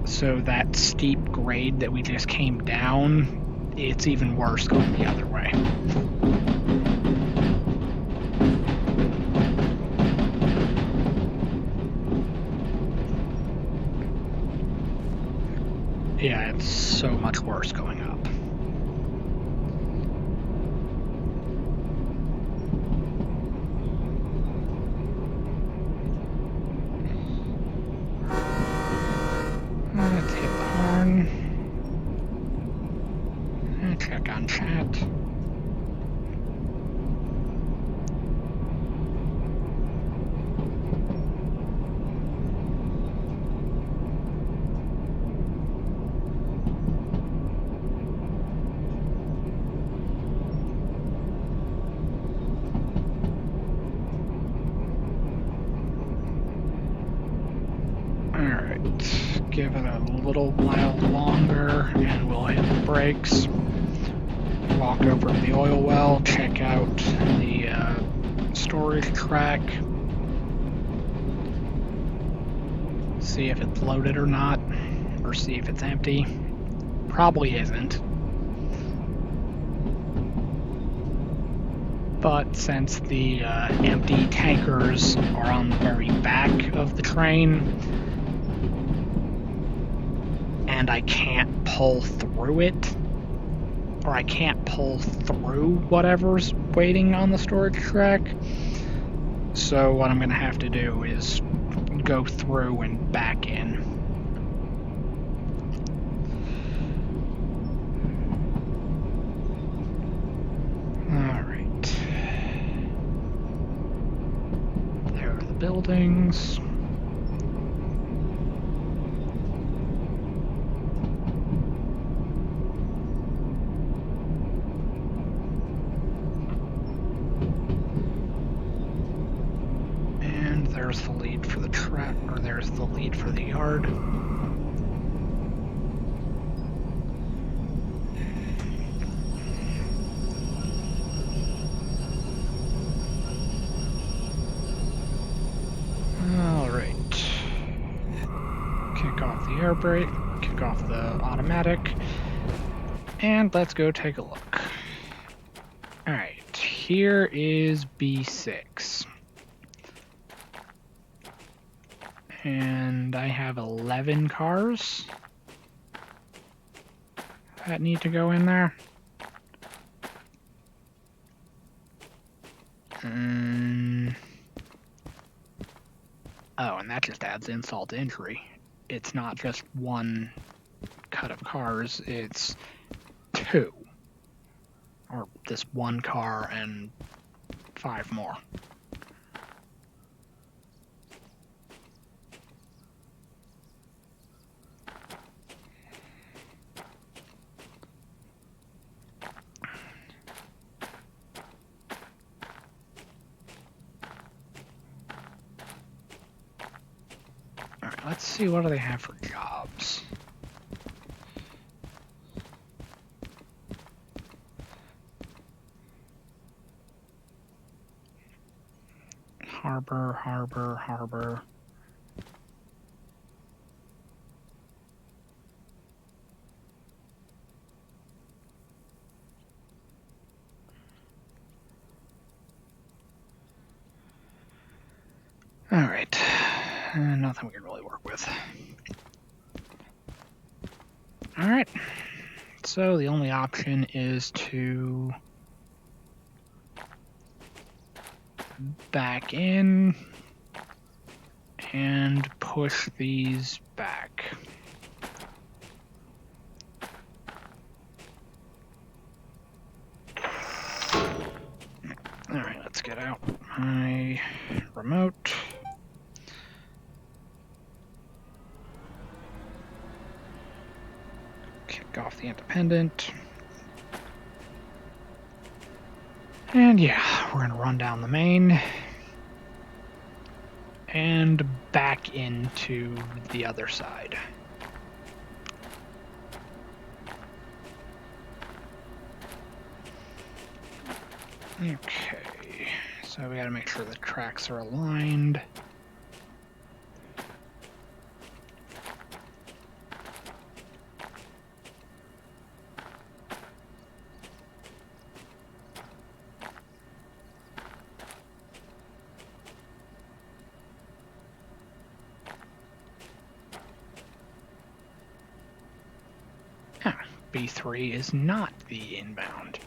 So that steep grade that we just came down it's even worse going the other way. Yeah, it's so much worse going up. Let's hit the horn. And check on chat. Alright, give it a little while longer and we'll hit the brakes. Walk over to the oil well, check out the storage track, see if it's loaded or not, or see if it's empty. Probably isn't. But since the empty tankers are on the very back of the train, and I can't pull through it, or I can't pull through whatever's waiting on the storage track, so what I'm going to have to do is go through and back in. Alright. There are the buildings. And there's the lead for the track, or there's the lead for the yard. Air brake, kick off the automatic, and let's go take a look. Alright, here is B6. And I have 11 cars that need to go in there. Oh, and that just adds insult to injury. It's not just one cut of cars, it's two. Or this one car and 5 more. Alright, let's see what do they have for jobs. Harbor, harbor, harbor. Alright, nothing we can really work with. Alright, so the only option is to back in and push these back. Alright, let's get out my remote. Kick off the independent. And yeah, we're gonna run down the main and back into the other side. Okay, so we gotta make sure the tracks are aligned. B3 is not the inbound.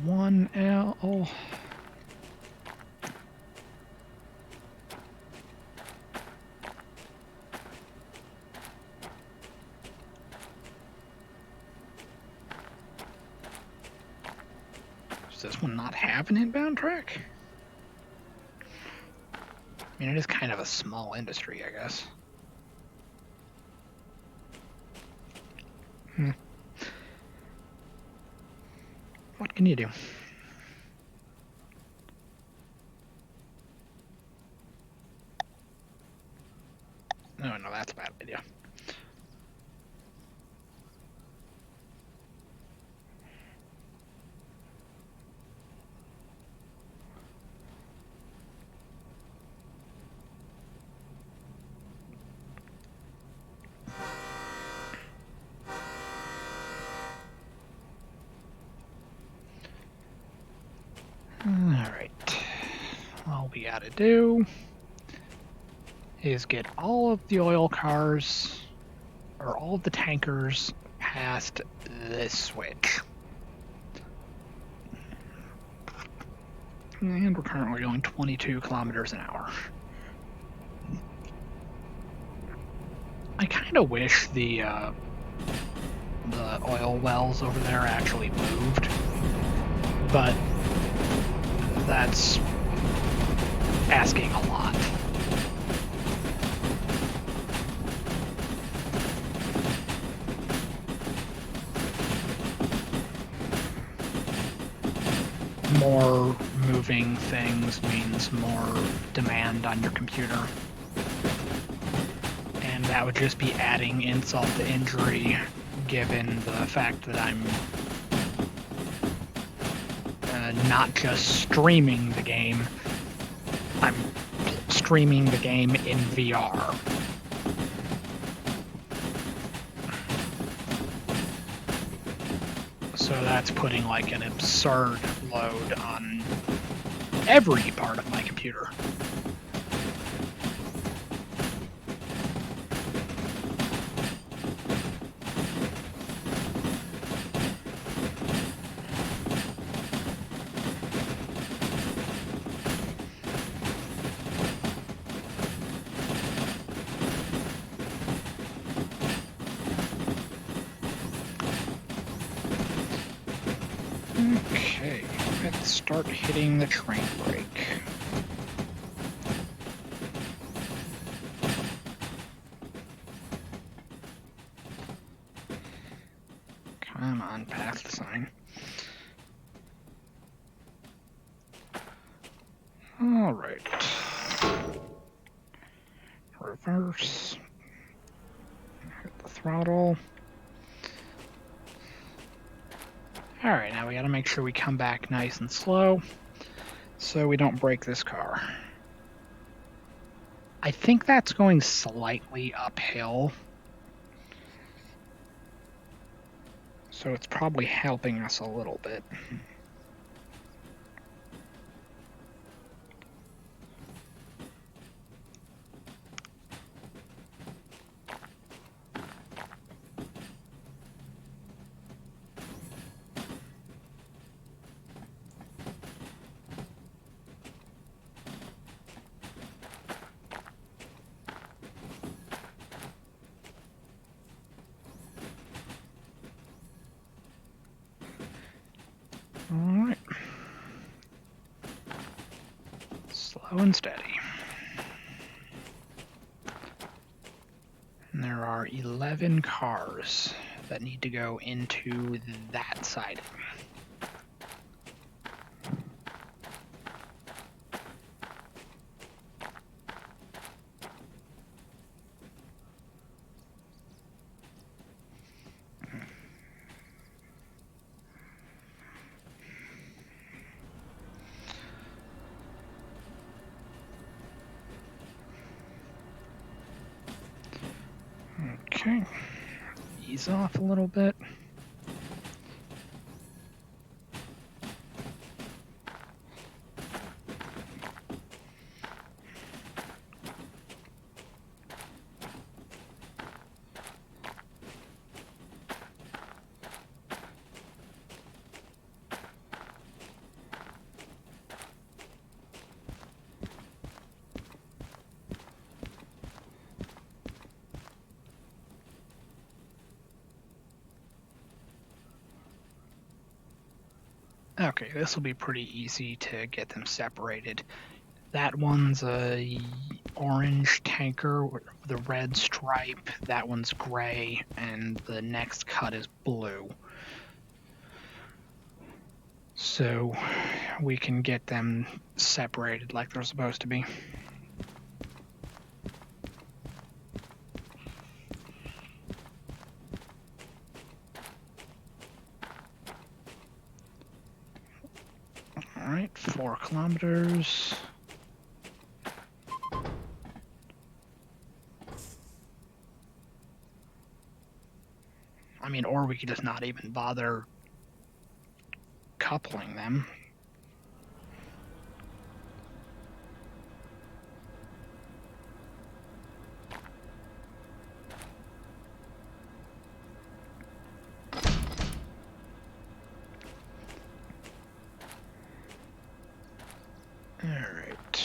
1L. Does this one not have an inbound track? I mean, it is kind of a small industry, I guess. What can you do? No, that's a bad idea. Alright. All we gotta do is get all of the oil cars, or all of the tankers, past this switch. And we're currently going 22 kilometers an hour. I kind of wish the oil wells over there actually moved, but that's asking a lot. More moving things means more demand on your computer. And that would just be adding insult to injury, given the fact that I'm not just streaming the game, I'm streaming the game in VR. So that's putting like an absurd load on every part of my computer. Okay, let's start hitting the train brake. Come on, path sign. Alright. Reverse. Hit the throttle. Alright, now we gotta make sure we come back nice and slow so we don't break this car. I think that's going slightly uphill, so it's probably helping us a little bit. Alright. Slow and steady. And there are 11 cars that need to go into that siding. Okay, ease off a little bit. Okay, this will be pretty easy to get them separated. That one's a orange tanker with a red stripe. That one's gray, and the next cut is blue. So we can get them separated like they're supposed to be. All right, 4 kilometers. I mean, or we could just not even bother coupling them. All right.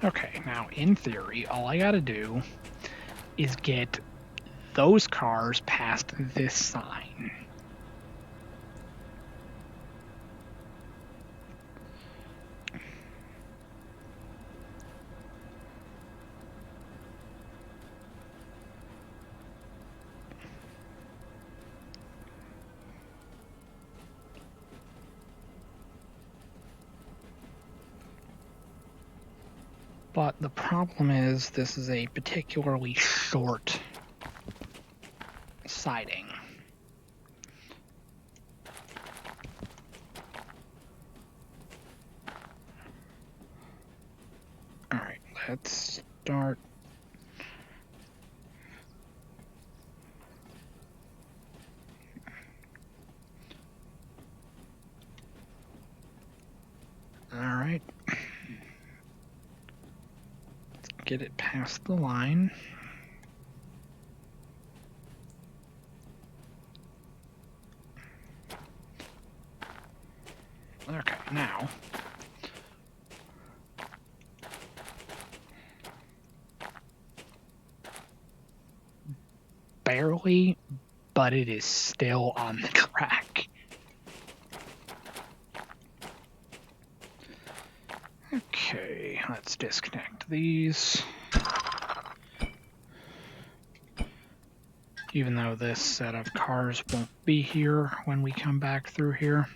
Okay, now in theory, all I gotta do is get those cars past this sign. But the problem is this is a particularly short siding. Alright, let's start. Alright. Let's get it past the line. Okay, now barely, but it is still on the track. Okay, let's disconnect these. Even though this set of cars won't be here when we come back through here.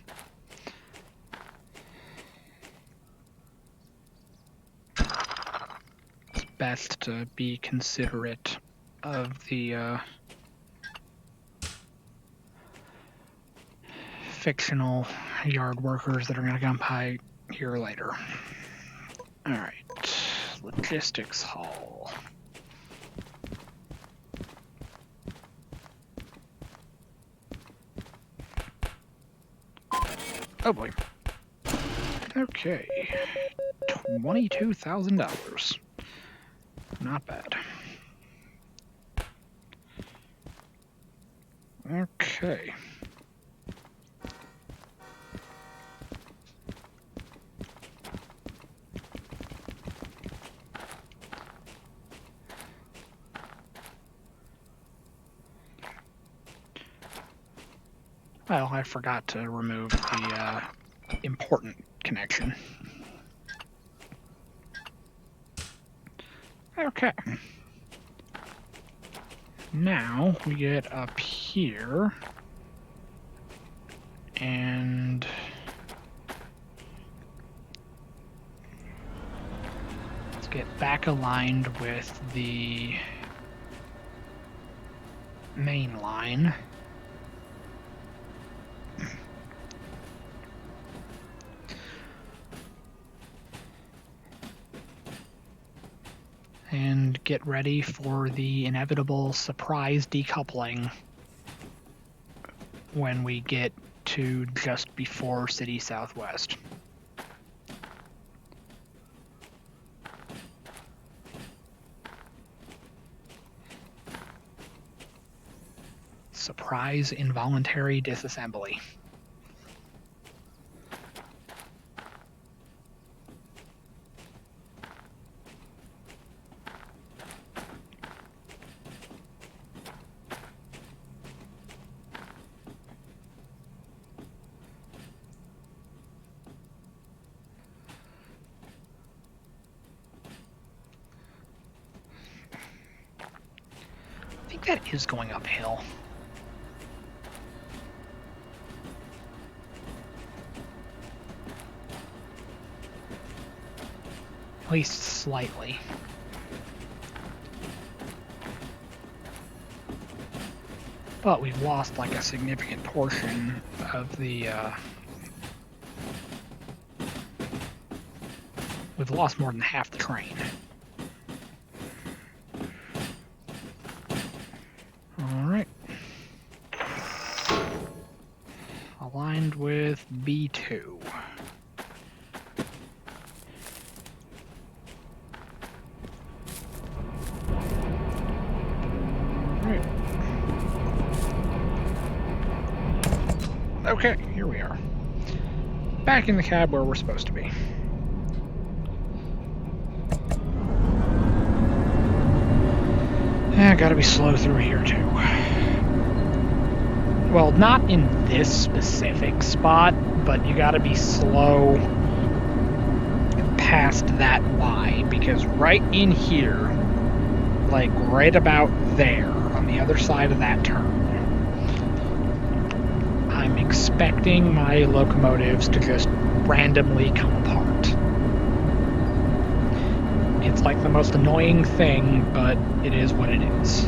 It's best to be considerate of the fictional yard workers that are going to come by here later. Alright, logistics hall. Oh boy. Okay, $22,000. Not bad. Okay. Well, I forgot to remove the important connection. Okay. Now we get up here and let's get back aligned with the main line. And get ready for the inevitable surprise decoupling when we get to just before City Southwest. Surprise involuntary disassembly. that is going uphill. At least slightly. But we've lost like a significant portion of the we've lost more than half the train. Alright. Aligned with B2. Right. Okay, here we are. Back in the cab where we're supposed to be. Yeah, gotta be slow through here too. Well, not in this specific spot, but you gotta be slow past that Y, because right in here, like right about there, on the other side of that turn, I'm expecting my locomotives to just randomly come apart. It's like the most annoying thing, but it is what it is.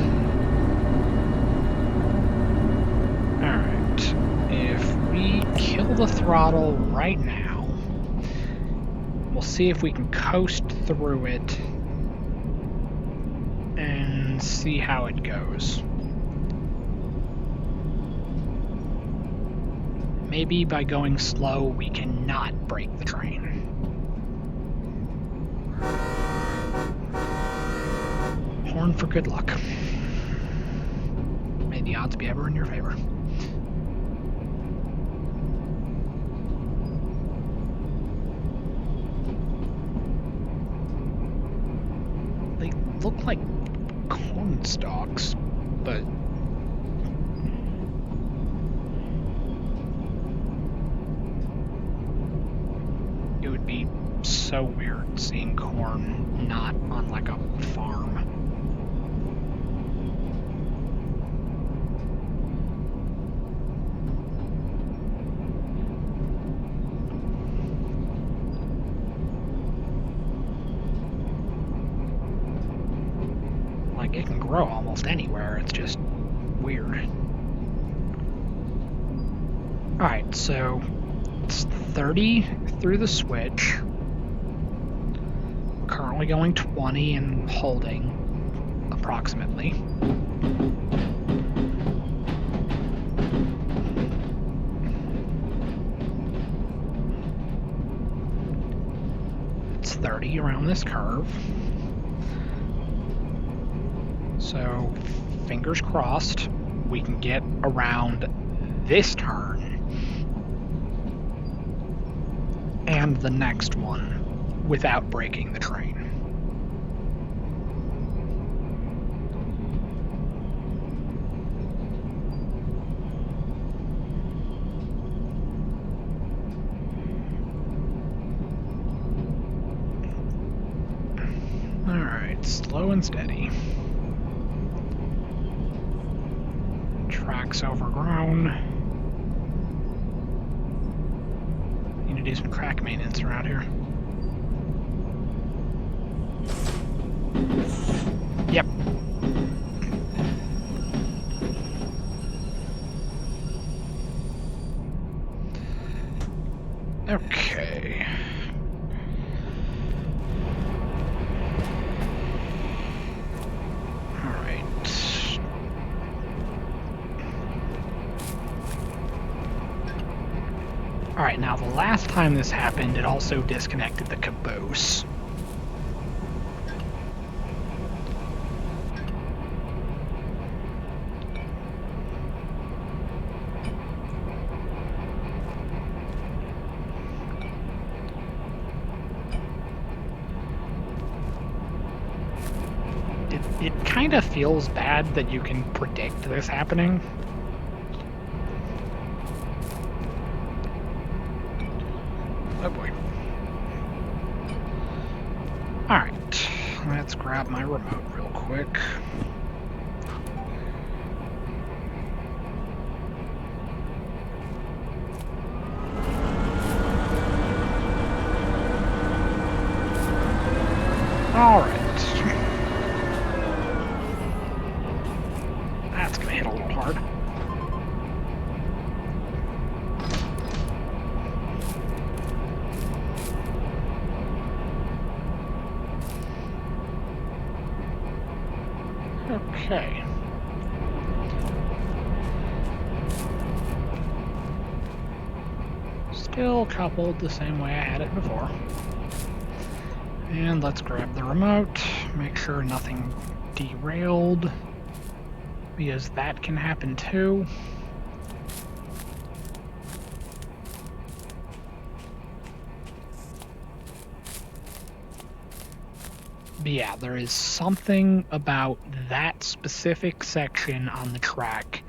Alright, if we kill the throttle right now, we'll see if we can coast through it and see how it goes. Maybe by going slow, we cannot break the train. Horn for good luck. May the odds be ever in your favor. They look like corn stalks, but it would be so weird seeing corn not on like a farm. Like, it can grow almost anywhere, it's just weird. Alright, so it's 30 through the switch. Currently going 20 and holding, approximately. It's 30 around this curve. So, fingers crossed, we can get around this turn and the next one without breaking the train. Alright, slow and steady. Track's overgrown. Need to do some track maintenance around here. Yep. Okay. Alright, now the last time this happened, it also disconnected the caboose. It kind of feels bad that you can predict this happening. Oh boy. Alright, let's grab my remote real quick. Alright. That's gonna hit a little hard. Okay. Still coupled the same way I had it before. And let's grab the remote, make sure nothing derailed, because that can happen too. But yeah, there is something about that specific section on the track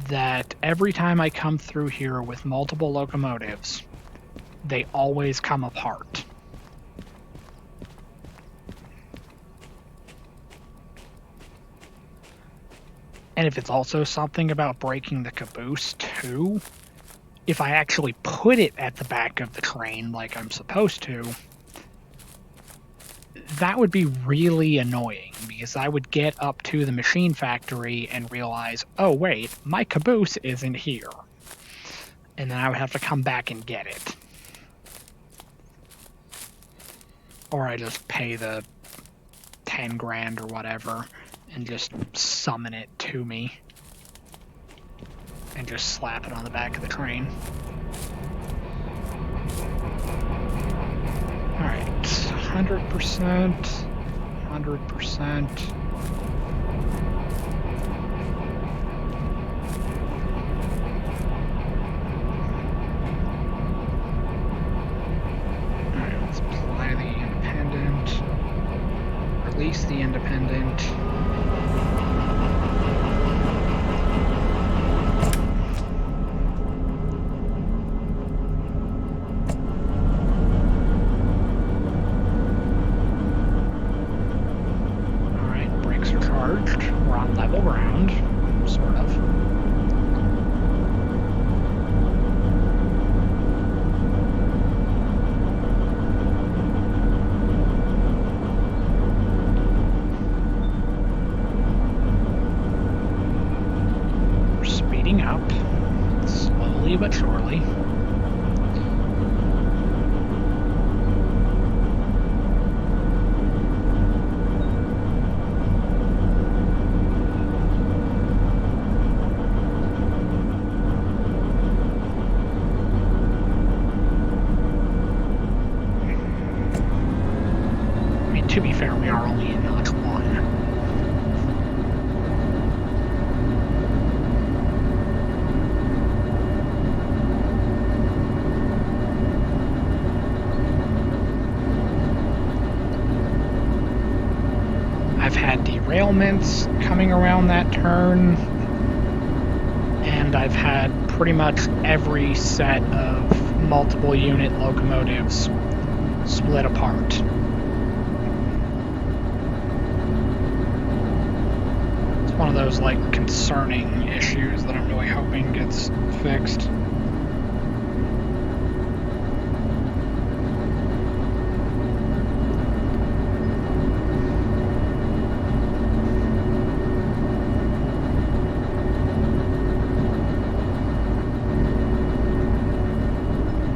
that every time I come through here with multiple locomotives, they always come apart. And if it's also something about breaking the caboose too, if I actually put it at the back of the train like I'm supposed to, that would be really annoying, because I would get up to the machine factory and realize, oh wait, my caboose isn't here. And then I would have to come back and get it. Or I just pay the 10 grand or whatever and just summon it to me. And just slap it on the back of the train. Alright, 100%, 100%. Alright, let's apply the independent. Release the independent. We're on level ground, sort of. We're speeding up, slowly but surely. To be fair, we are only in notch 1. I've had derailments coming around that turn, and I've had pretty much every set of multiple unit locomotives split apart. One of those, like, concerning issues that I'm really hoping gets fixed.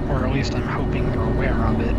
Or at least I'm hoping they're aware of it.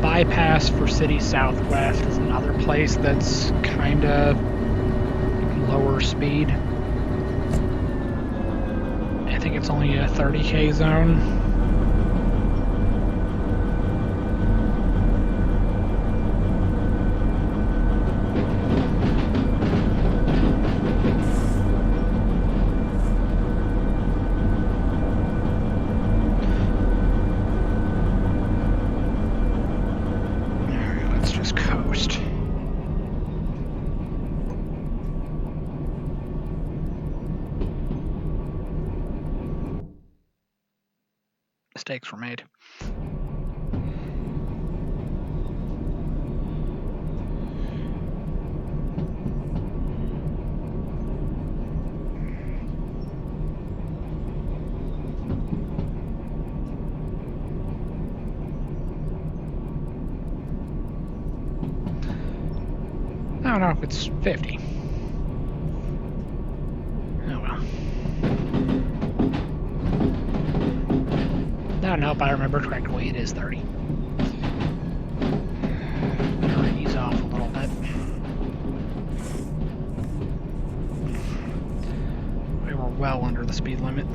Bypass for City Southwest is another place that's kind of lower speed. I think it's only a 30k zone. mistakes were made. Oh no, it's 50. Oh well. No, nope, I remember correctly, it is 30. Better ease off a little bit. We were well under the speed limit.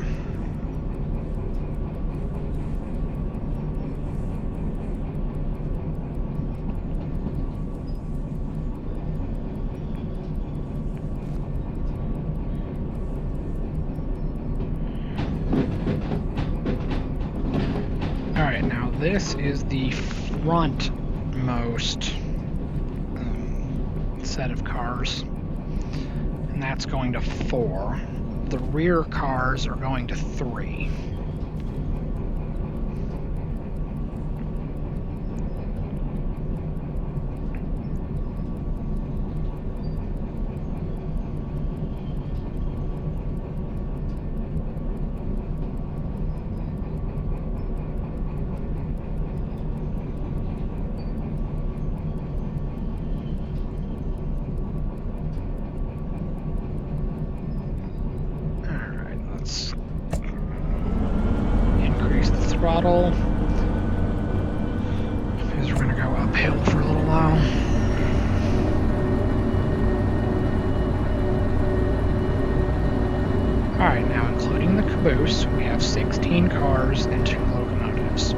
Alright, now this is the frontmost set of cars, and that's going to 4. The rear cars are going to 3. Throttle, because we're going to go uphill for a little while. Alright, now including the caboose, we have 16 cars and 2 locomotives.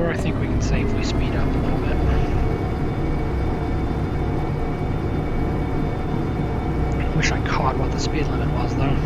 I think we can safely speed up a little bit. I wish I caught what the speed limit was, though.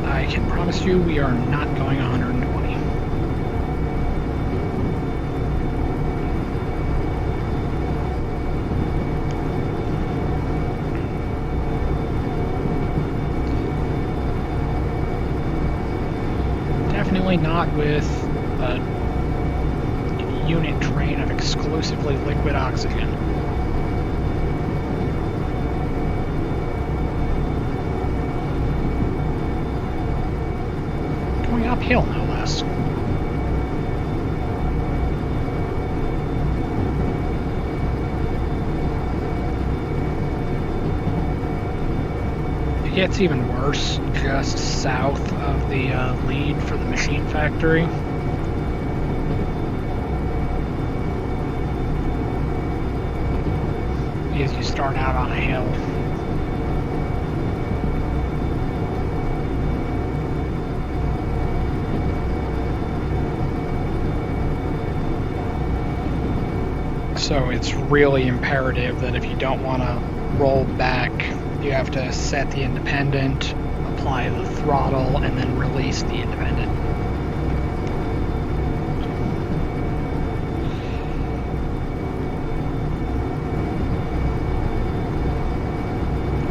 I can promise you we are not going 120. Definitely not with a unit train of exclusively liquid oxygen. Uphill, no less. It gets even worse just south of the lead for the machine factory. Because you start out on a hill. So it's really imperative that if you don't want to roll back, you have to set the independent, apply the throttle, and then release the independent.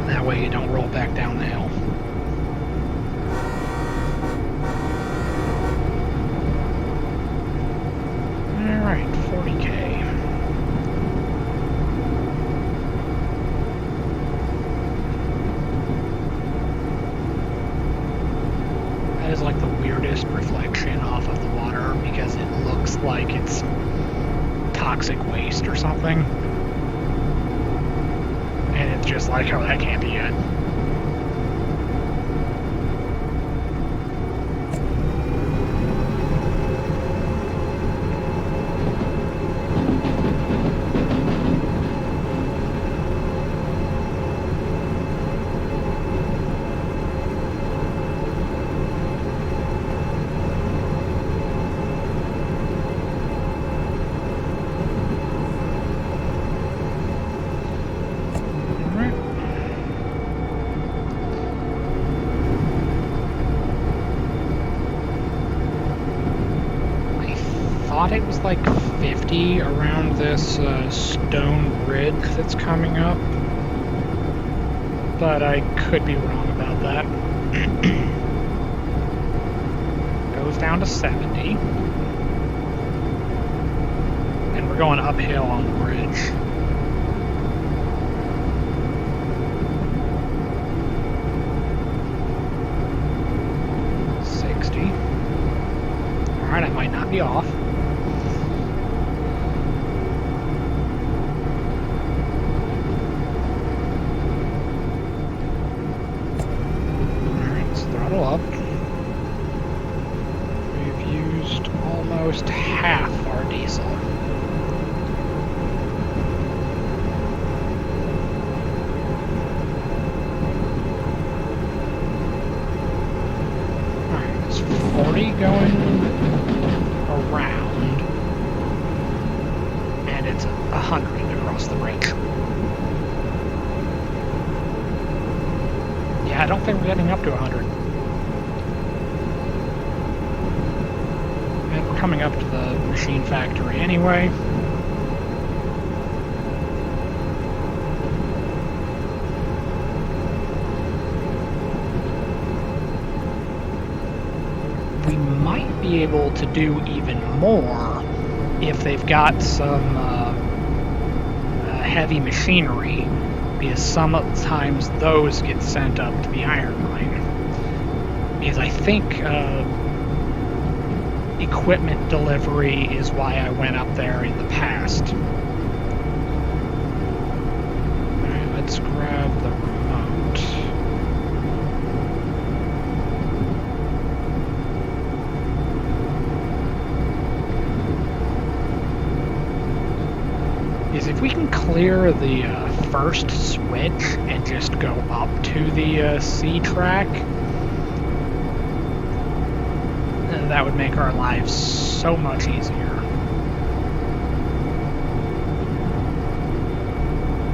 That way you don't roll back down the hill. Alright, 40K. crisp reflection off of the water because it looks like it's toxic waste or something. And it's just like, oh, that can't be good. It was like 50 around this stone ridge that's coming up, but I could be wrong about that. Goes down to 70, and we're going uphill on the bridge. Alright, I might not be off. Up. We've used almost half our diesel. Alright, it's 40 going around, and it's 100 across the bridge. Yeah, I don't think we're getting up to 100. Coming up to the machine factory anyway. We might be able to do even more if they've got some heavy machinery, because sometimes those get sent up to the iron mine. Because I think equipment delivery is why I went up there in the past. Alright, let's grab the remote. Is if we can clear the first switch and just go up to the C track, that would make our lives so much easier.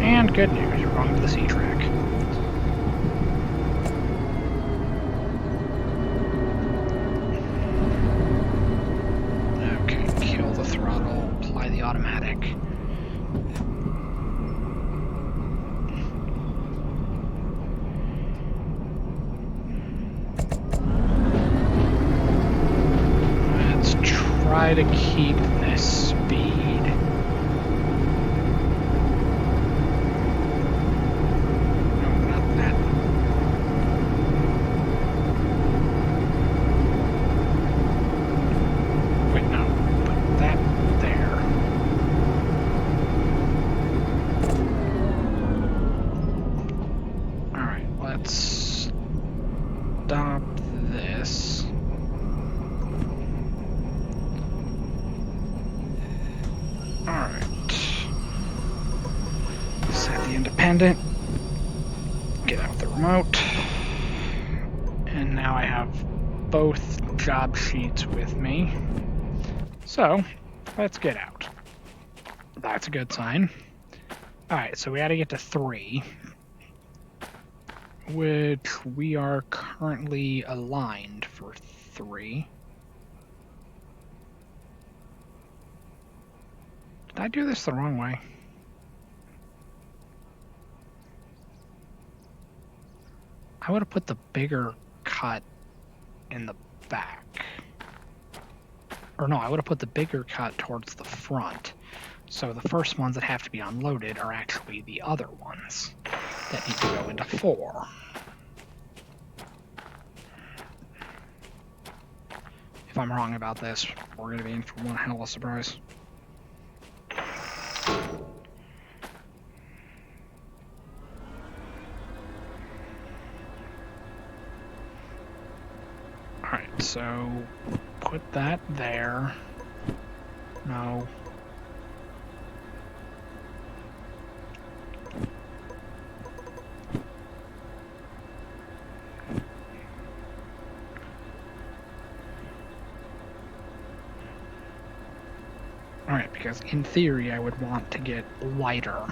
And good news, we're going to the C track. Okay, kill the throttle, apply the automatic. Try to keep this speed. No, not that. Wait, no. Put that there. Alright, let's stop this. Independent, get out the remote, and now I have both job sheets with me, so let's get out. That's a good sign. Alright, so we had to get to 3, which we are currently aligned for 3. Did I do this the wrong way? I would have put the bigger cut in the back. Or no, I would have put the bigger cut towards the front. So the first ones that have to be unloaded are actually the other ones that need to go into 4. If I'm wrong about this, we're going to be in for one hell of a surprise. Alright, so put that there. No. Alright, because in theory I would want to get lighter.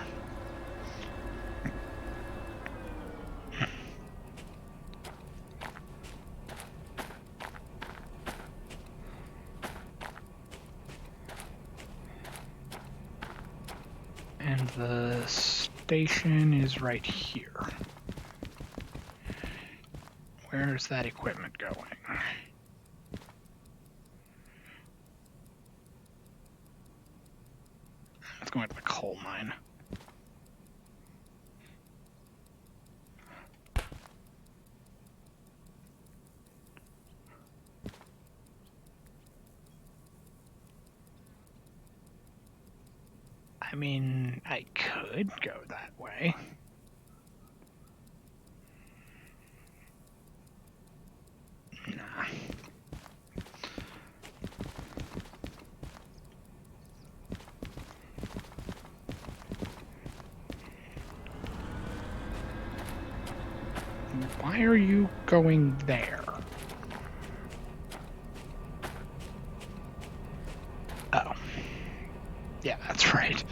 And the station is right here. Where's that equipment going? It's going to the coal mine. I mean, I could go that way. Nah. Why are you going there? Oh. Yeah, that's right.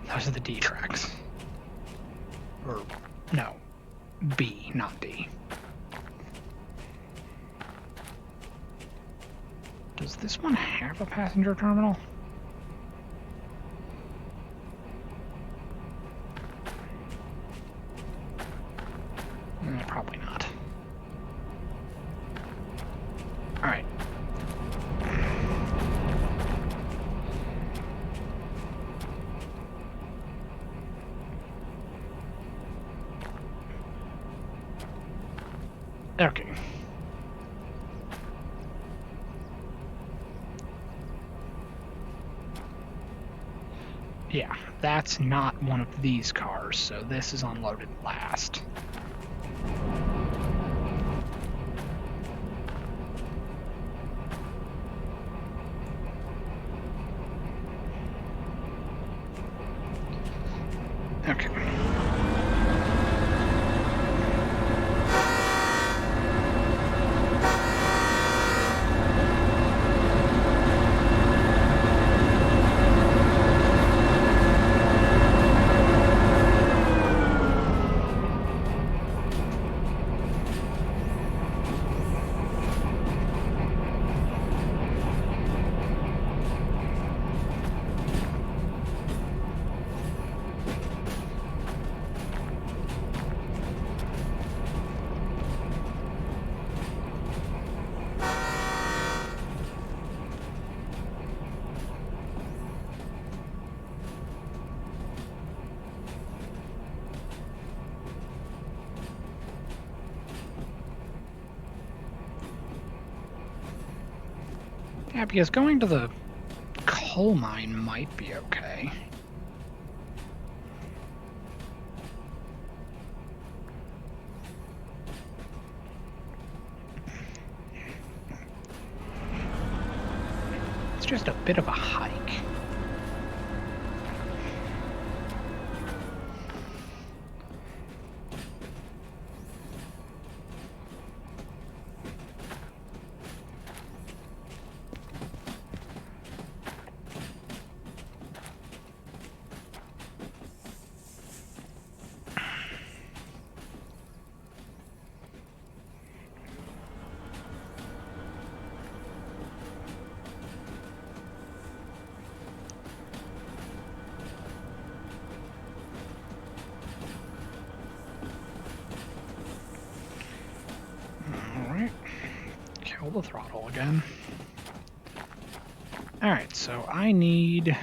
Those are the D tracks. Or, no. B, not D. Does this one have a passenger terminal? Probably not. Alright. Okay. Yeah, that's not one of these cars, so this is unloaded last. Okay. Yeah, because going to the coal mine might be okay. It's just a bit of a hike. Alright. Kill the throttle again. Alright, so I need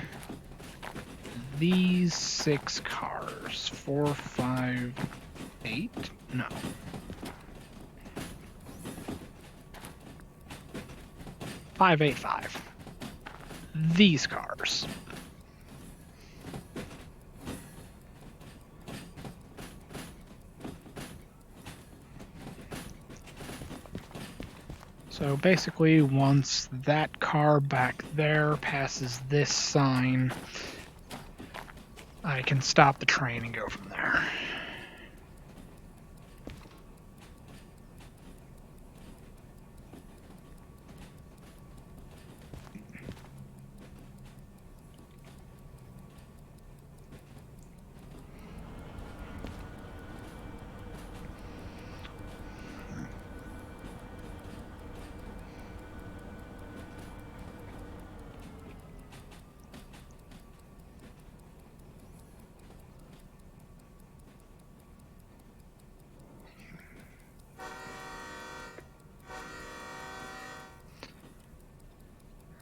these 6 cars. 4, 5, 8? No. 585. These cars. So basically, once that car back there passes this sign, I can stop the train and go from there.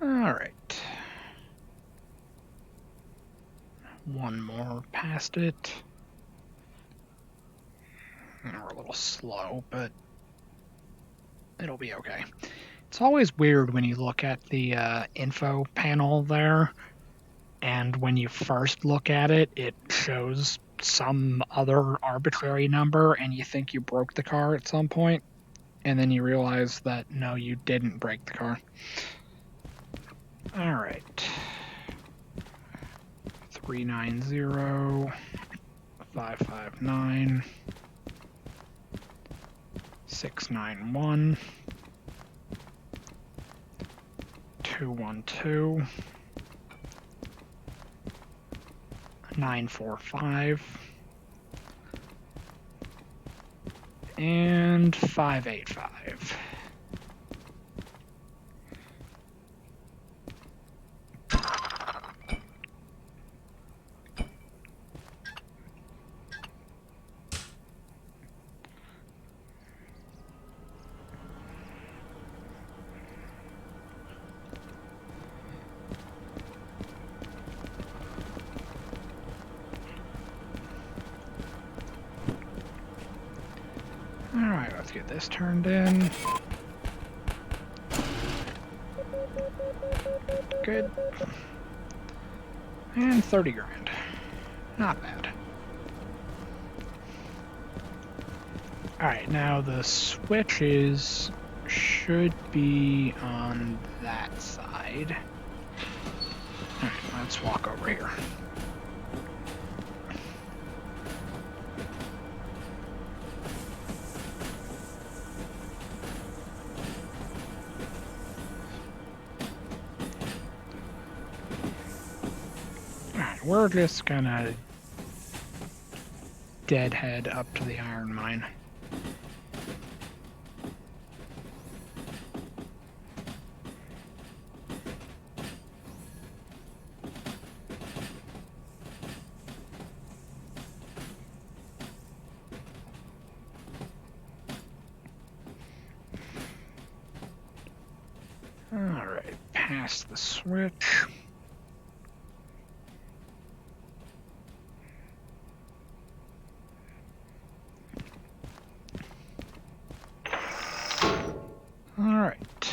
Alright. One more past it. We're a little slow, but it'll be okay. It's always weird when you look at the info panel there, and when you first look at it, it shows some other arbitrary number, and you think you broke the car at some point, and then you realize that no, you didn't break the car. Alright. 390, 559, 691, 212, 945, and 585. Alright, let's get this turned in. Good. And 30 grand. Not bad. Alright, now the switches should be on that side. Alright, let's walk over here. Alright, we're just gonna deadhead up to the iron mine. Alright, past the switch. Alright.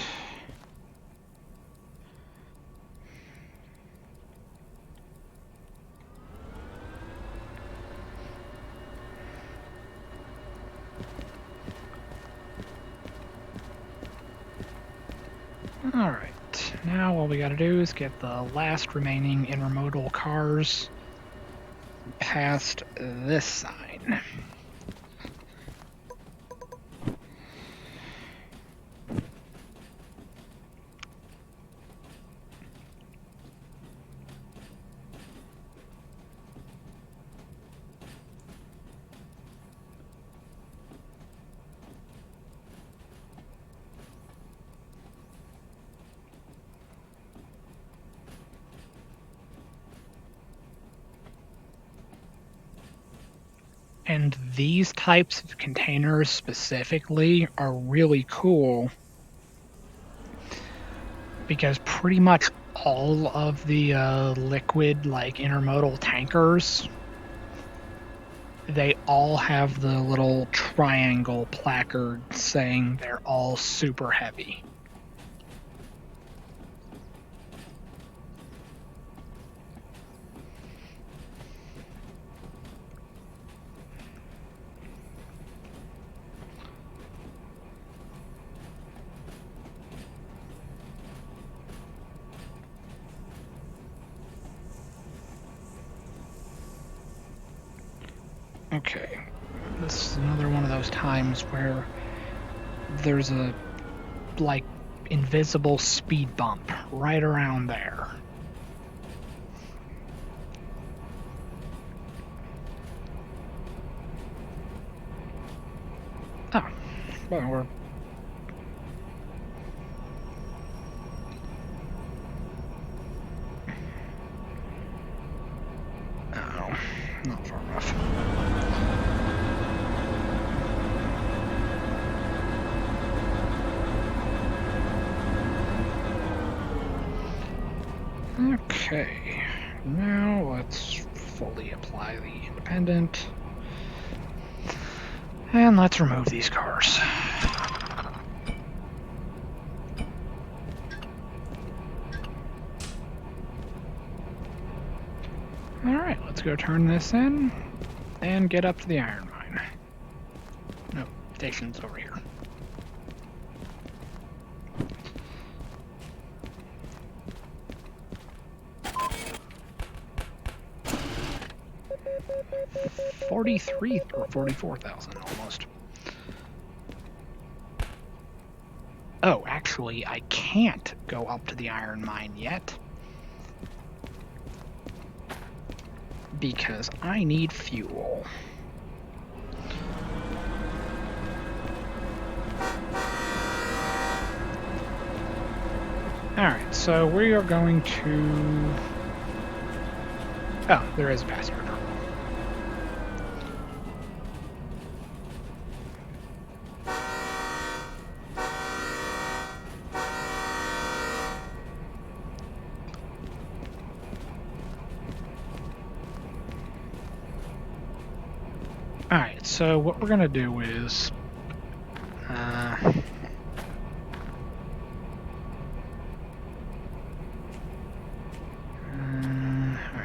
Alright, now all we gotta do is get the last remaining intermodal cars past this sign. And these types of containers specifically are really cool because pretty much all of the liquid like intermodal tankers, they all have the little triangle placard saying they're all super heavy. Okay, this is another one of those times where there's a, like, invisible speed bump right around there. Oh, well, we're... Oh, not far enough. Okay, now let's fully apply the independent. And let's remove these cars. Alright, let's go turn this in and get up to the iron mine. No, station's over here. $43,000 or $44,000 almost. Oh, actually, I can't go up to the iron mine yet because I need fuel. Alright, so we are going to... Oh, there is a passenger terminal. Alright, so what we're going to do is... Alright,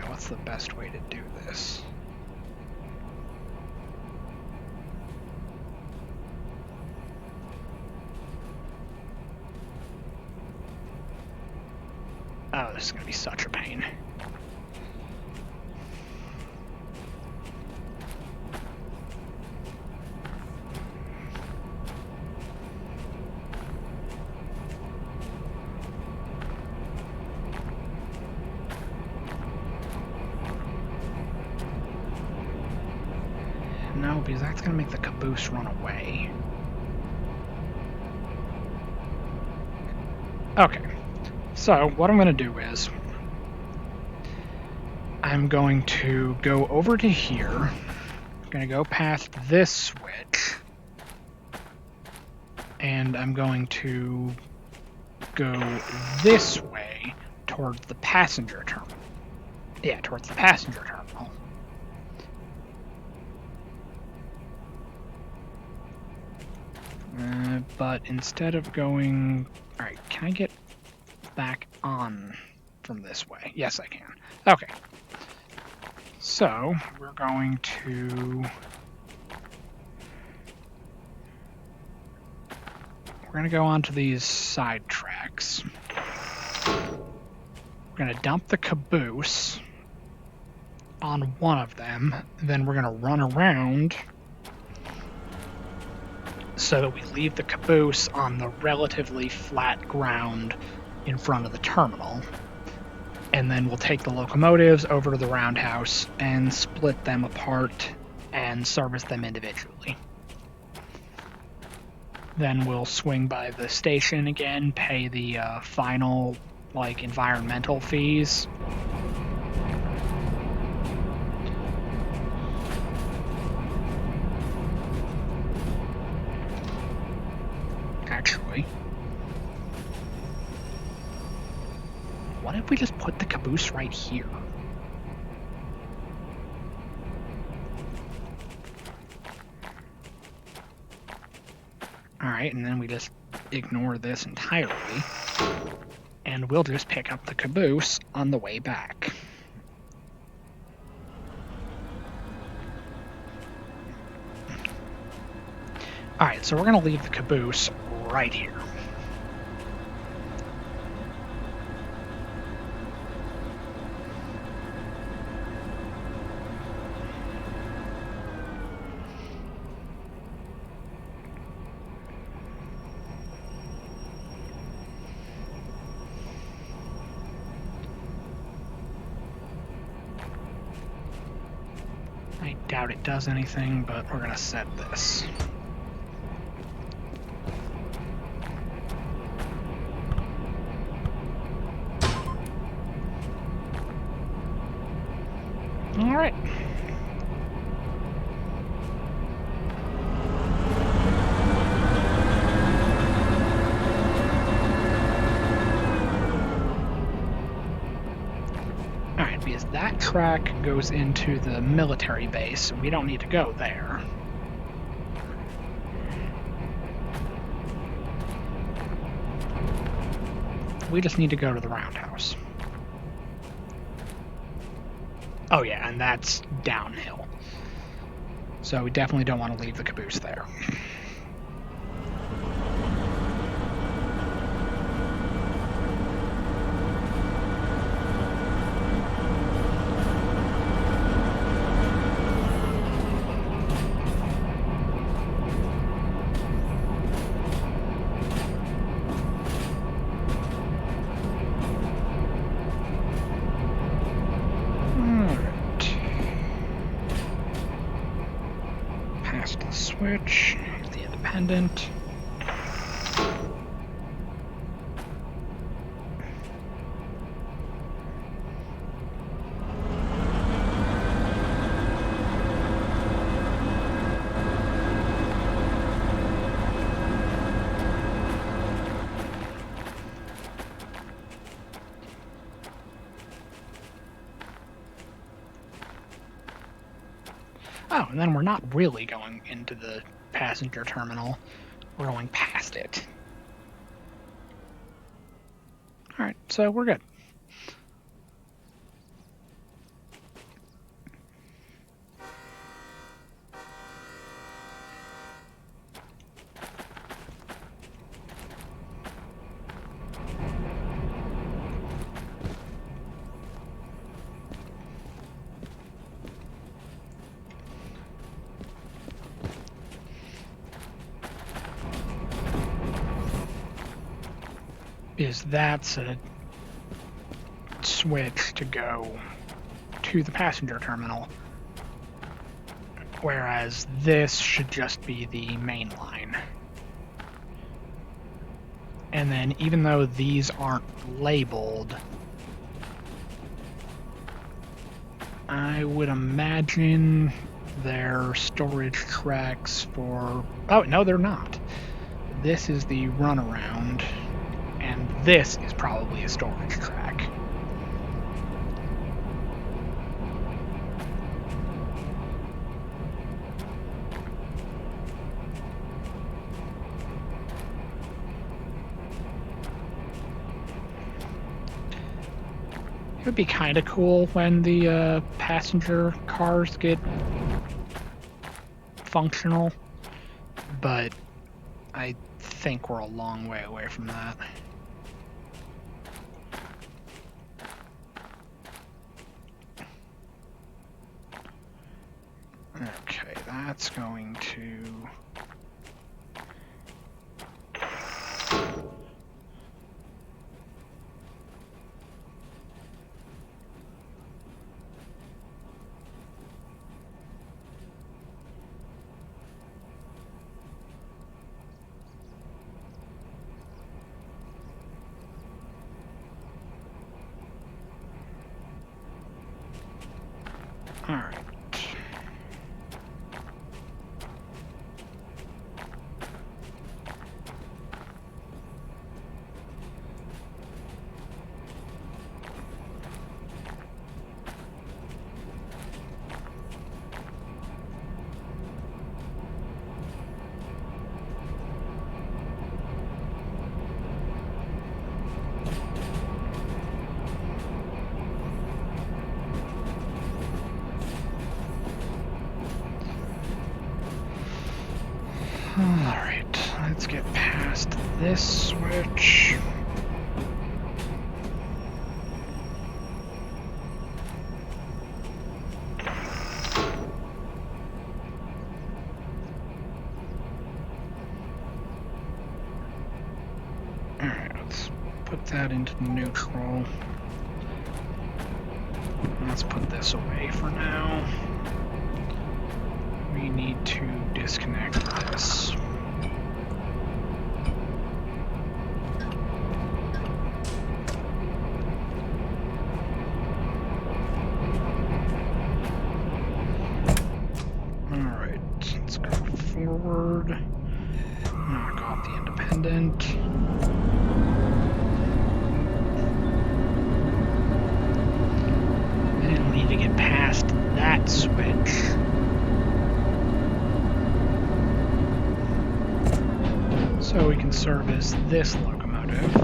what's the best way to do this? Oh, this is going to be such a pain. No, because that's going to make the caboose run away. Okay, so what I'm going to do is I'm going to go over to here. I'm going to go past this switch. And I'm going to go this way towards the passenger terminal. Yeah, towards the passenger terminal. But instead of going... Alright, can I get back on from this way? Yes, I can. Okay. So, we're going to... We're going to go onto these side tracks. We're going to dump the caboose on one of them, then we're going to run around so that we leave the caboose on the relatively flat ground in front of the terminal. And then we'll take the locomotives over to the roundhouse and split them apart and service them individually. Then we'll swing by the station again, pay the final, like, environmental fees. Actually, what if we just put the caboose right here? Alright, and then we just ignore this entirely, and we'll just pick up the caboose on the way back. Alright, so we're going to leave the caboose right here. doubt it does anything, but we're gonna set this. All right. Alright, because that track goes into the military base, so we don't need to go there. We just need to go to the roundhouse. Oh yeah, and that's downhill. So we definitely don't want to leave the caboose there. Past the switch, the independent. Oh, and then we're not really going into the passenger terminal. We're going past it. Alright, so we're good. Is that's a switch to go to the passenger terminal, whereas this should just be the main line. And then even though these aren't labeled, I would imagine they're storage tracks for... Oh, no, they're not. This is the runaround, and this is probably a storage track. It would be kind of cool when the passenger cars get functional, but I think we're a long way away from that. Okay, that's going to... Alright. Alright, let's get past this switch. Alright, let's put that into neutral. Let's put this away for now. we need to disconnect this. Alright, let's go forward. Knock off the independent. And we need to get past that switch. So we can service this locomotive.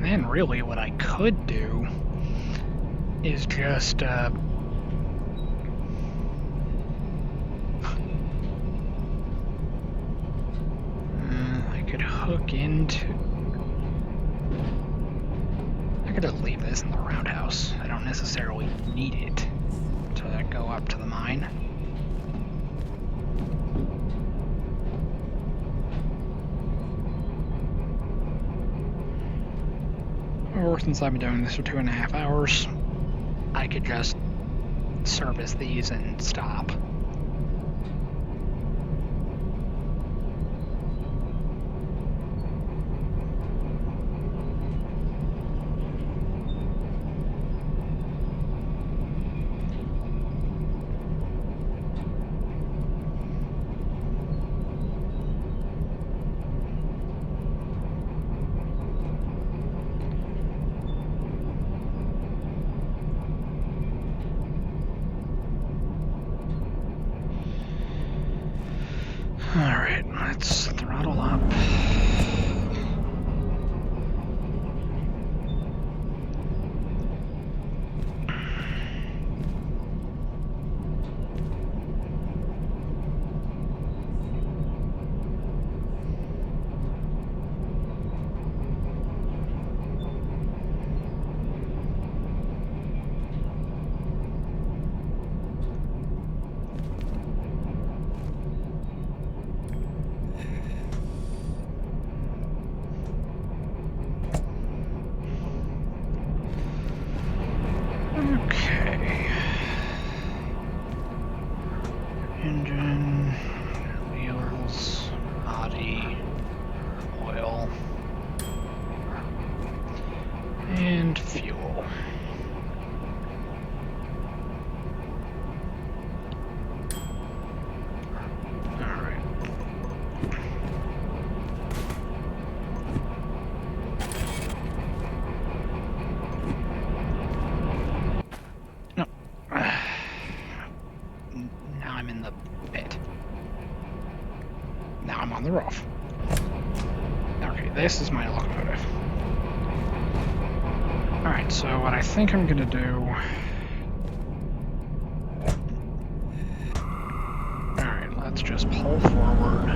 And really what I could do is just I could hook into... I could leave this in the roundhouse. I don't necessarily need it to go up to the mine. Or since I've been doing this for 2.5 hours, I could just service these and stop. Alright, let's throttle up. Okay. Engine, wheels, body, oil, and fuel. Alright. No. Now I'm in the pit. Now I'm on the roof. Okay, this is my locomotive. Alright, so what I think I'm gonna do... Alright, let's just pull forward.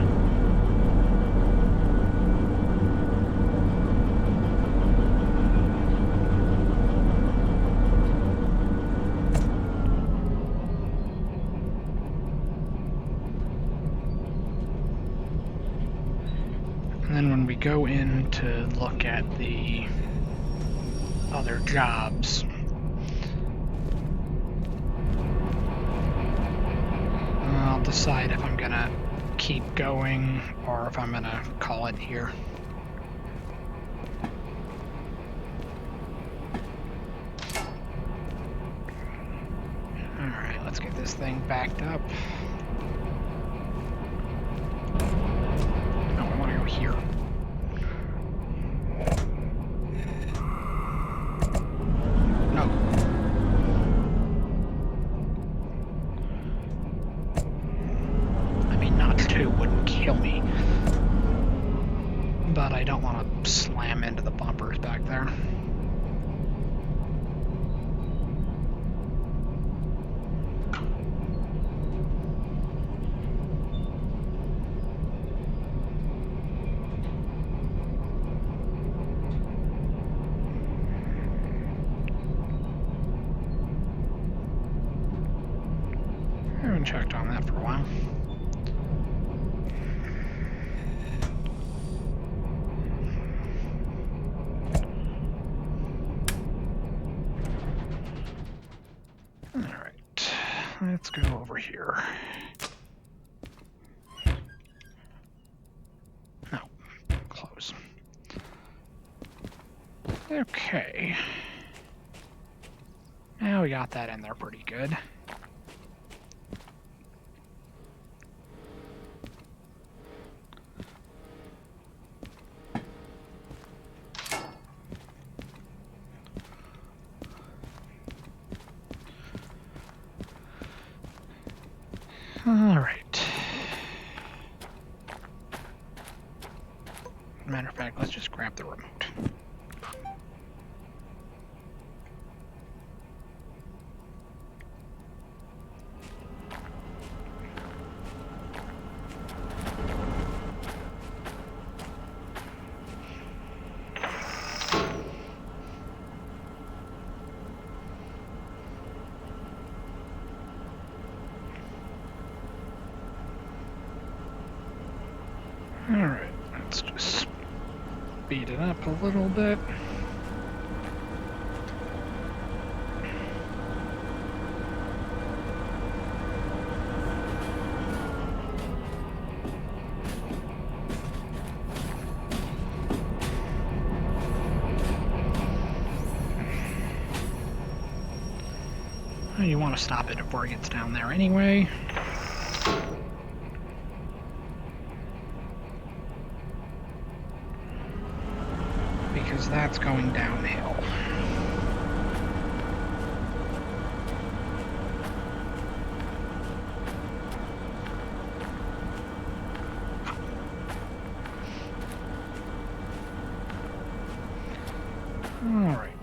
And then when we go in to look at the other jobs, I'll decide if I'm gonna keep going or if I'm gonna call it here. Alright, let's get this thing backed up. No, I want to go here. No. I mean, not 2 wouldn't kill me. But I don't want to slam into the bumpers back there. I haven't checked on that for a while. Alright, let's go over here. No, close. Okay. Now we got that in there pretty good. Alright. Matter of fact, let's just grab the remote. Alright, let's just speed it up a little bit. You want to stop it before it gets down there anyway. Because that's going downhill. All right.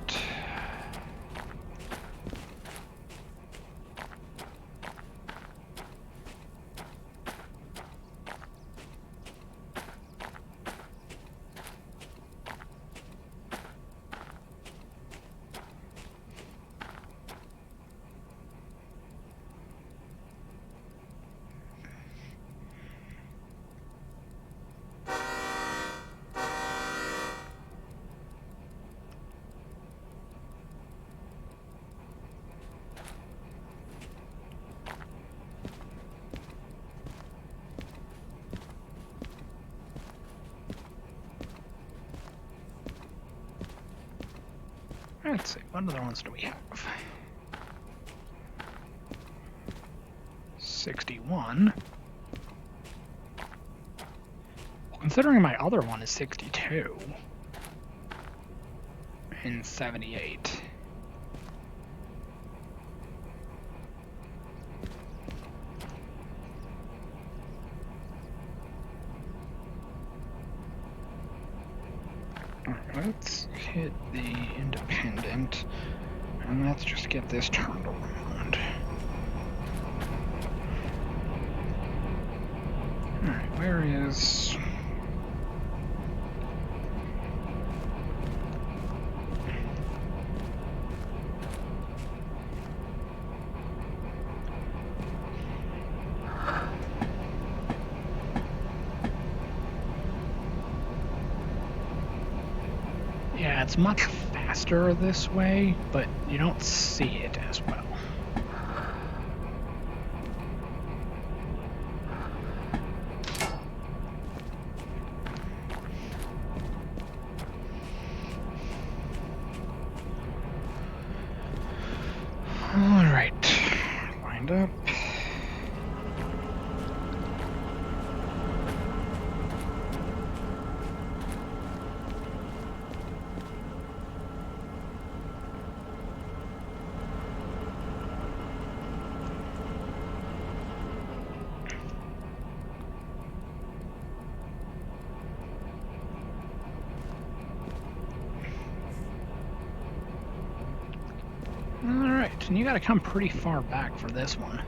Let's see, what other ones do we have? 61. Well, considering my other one is 62. And 78. Let's hit the independent, and let's just get this turned around. Alright, where is... Yeah, it's much faster this way, but you don't see it as well. stand up. Alright, and you gotta come pretty far back for this one.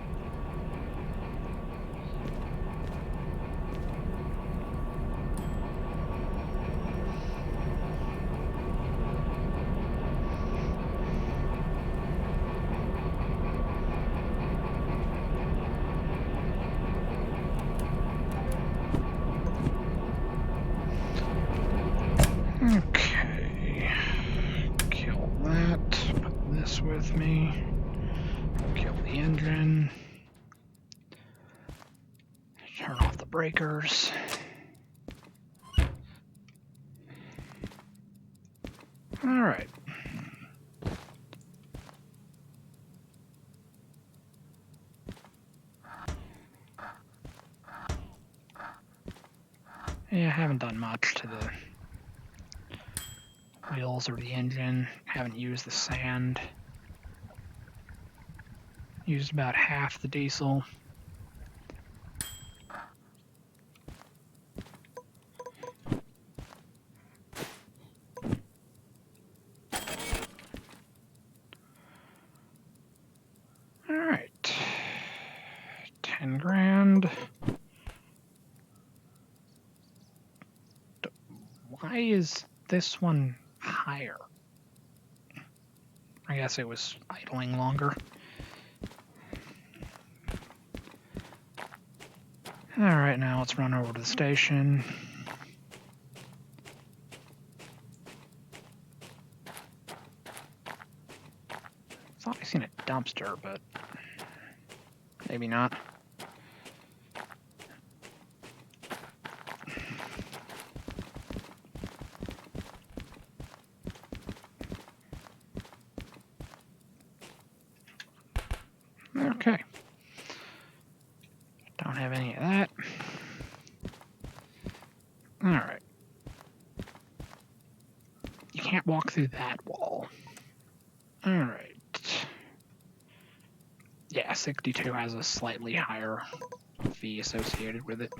Okay. Kill that. Put this with me. Kill the engine. Turn off the breakers. Alright. Yeah, I haven't done much to the wheels or the engine. Haven't used the sand. Used about half the diesel. Alright. 10 grand. Why is this one higher? I guess it was idling longer. Alright, now let's run over to the station. Thought I seen a dumpster, but maybe not. Okay. Don't have any of that. Alright. You can't walk through that wall. Alright. Yeah, 62 has a slightly higher fee associated with it.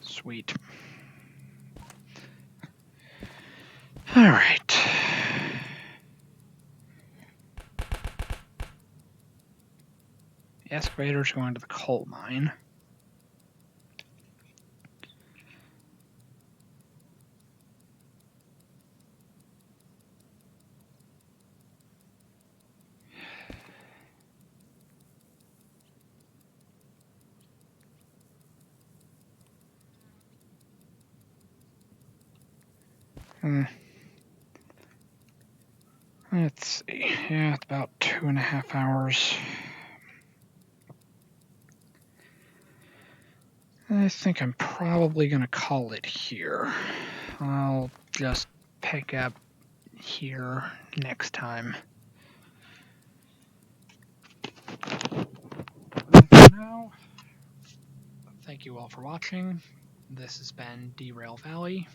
Sweet. Alright. The excavator's going to the coal mine. Let's see. Yeah, it's about 2.5 hours. I think I'm probably going to call it here. I'll just pick up here next time. For now, thank you all for watching. This has been Derail Valley.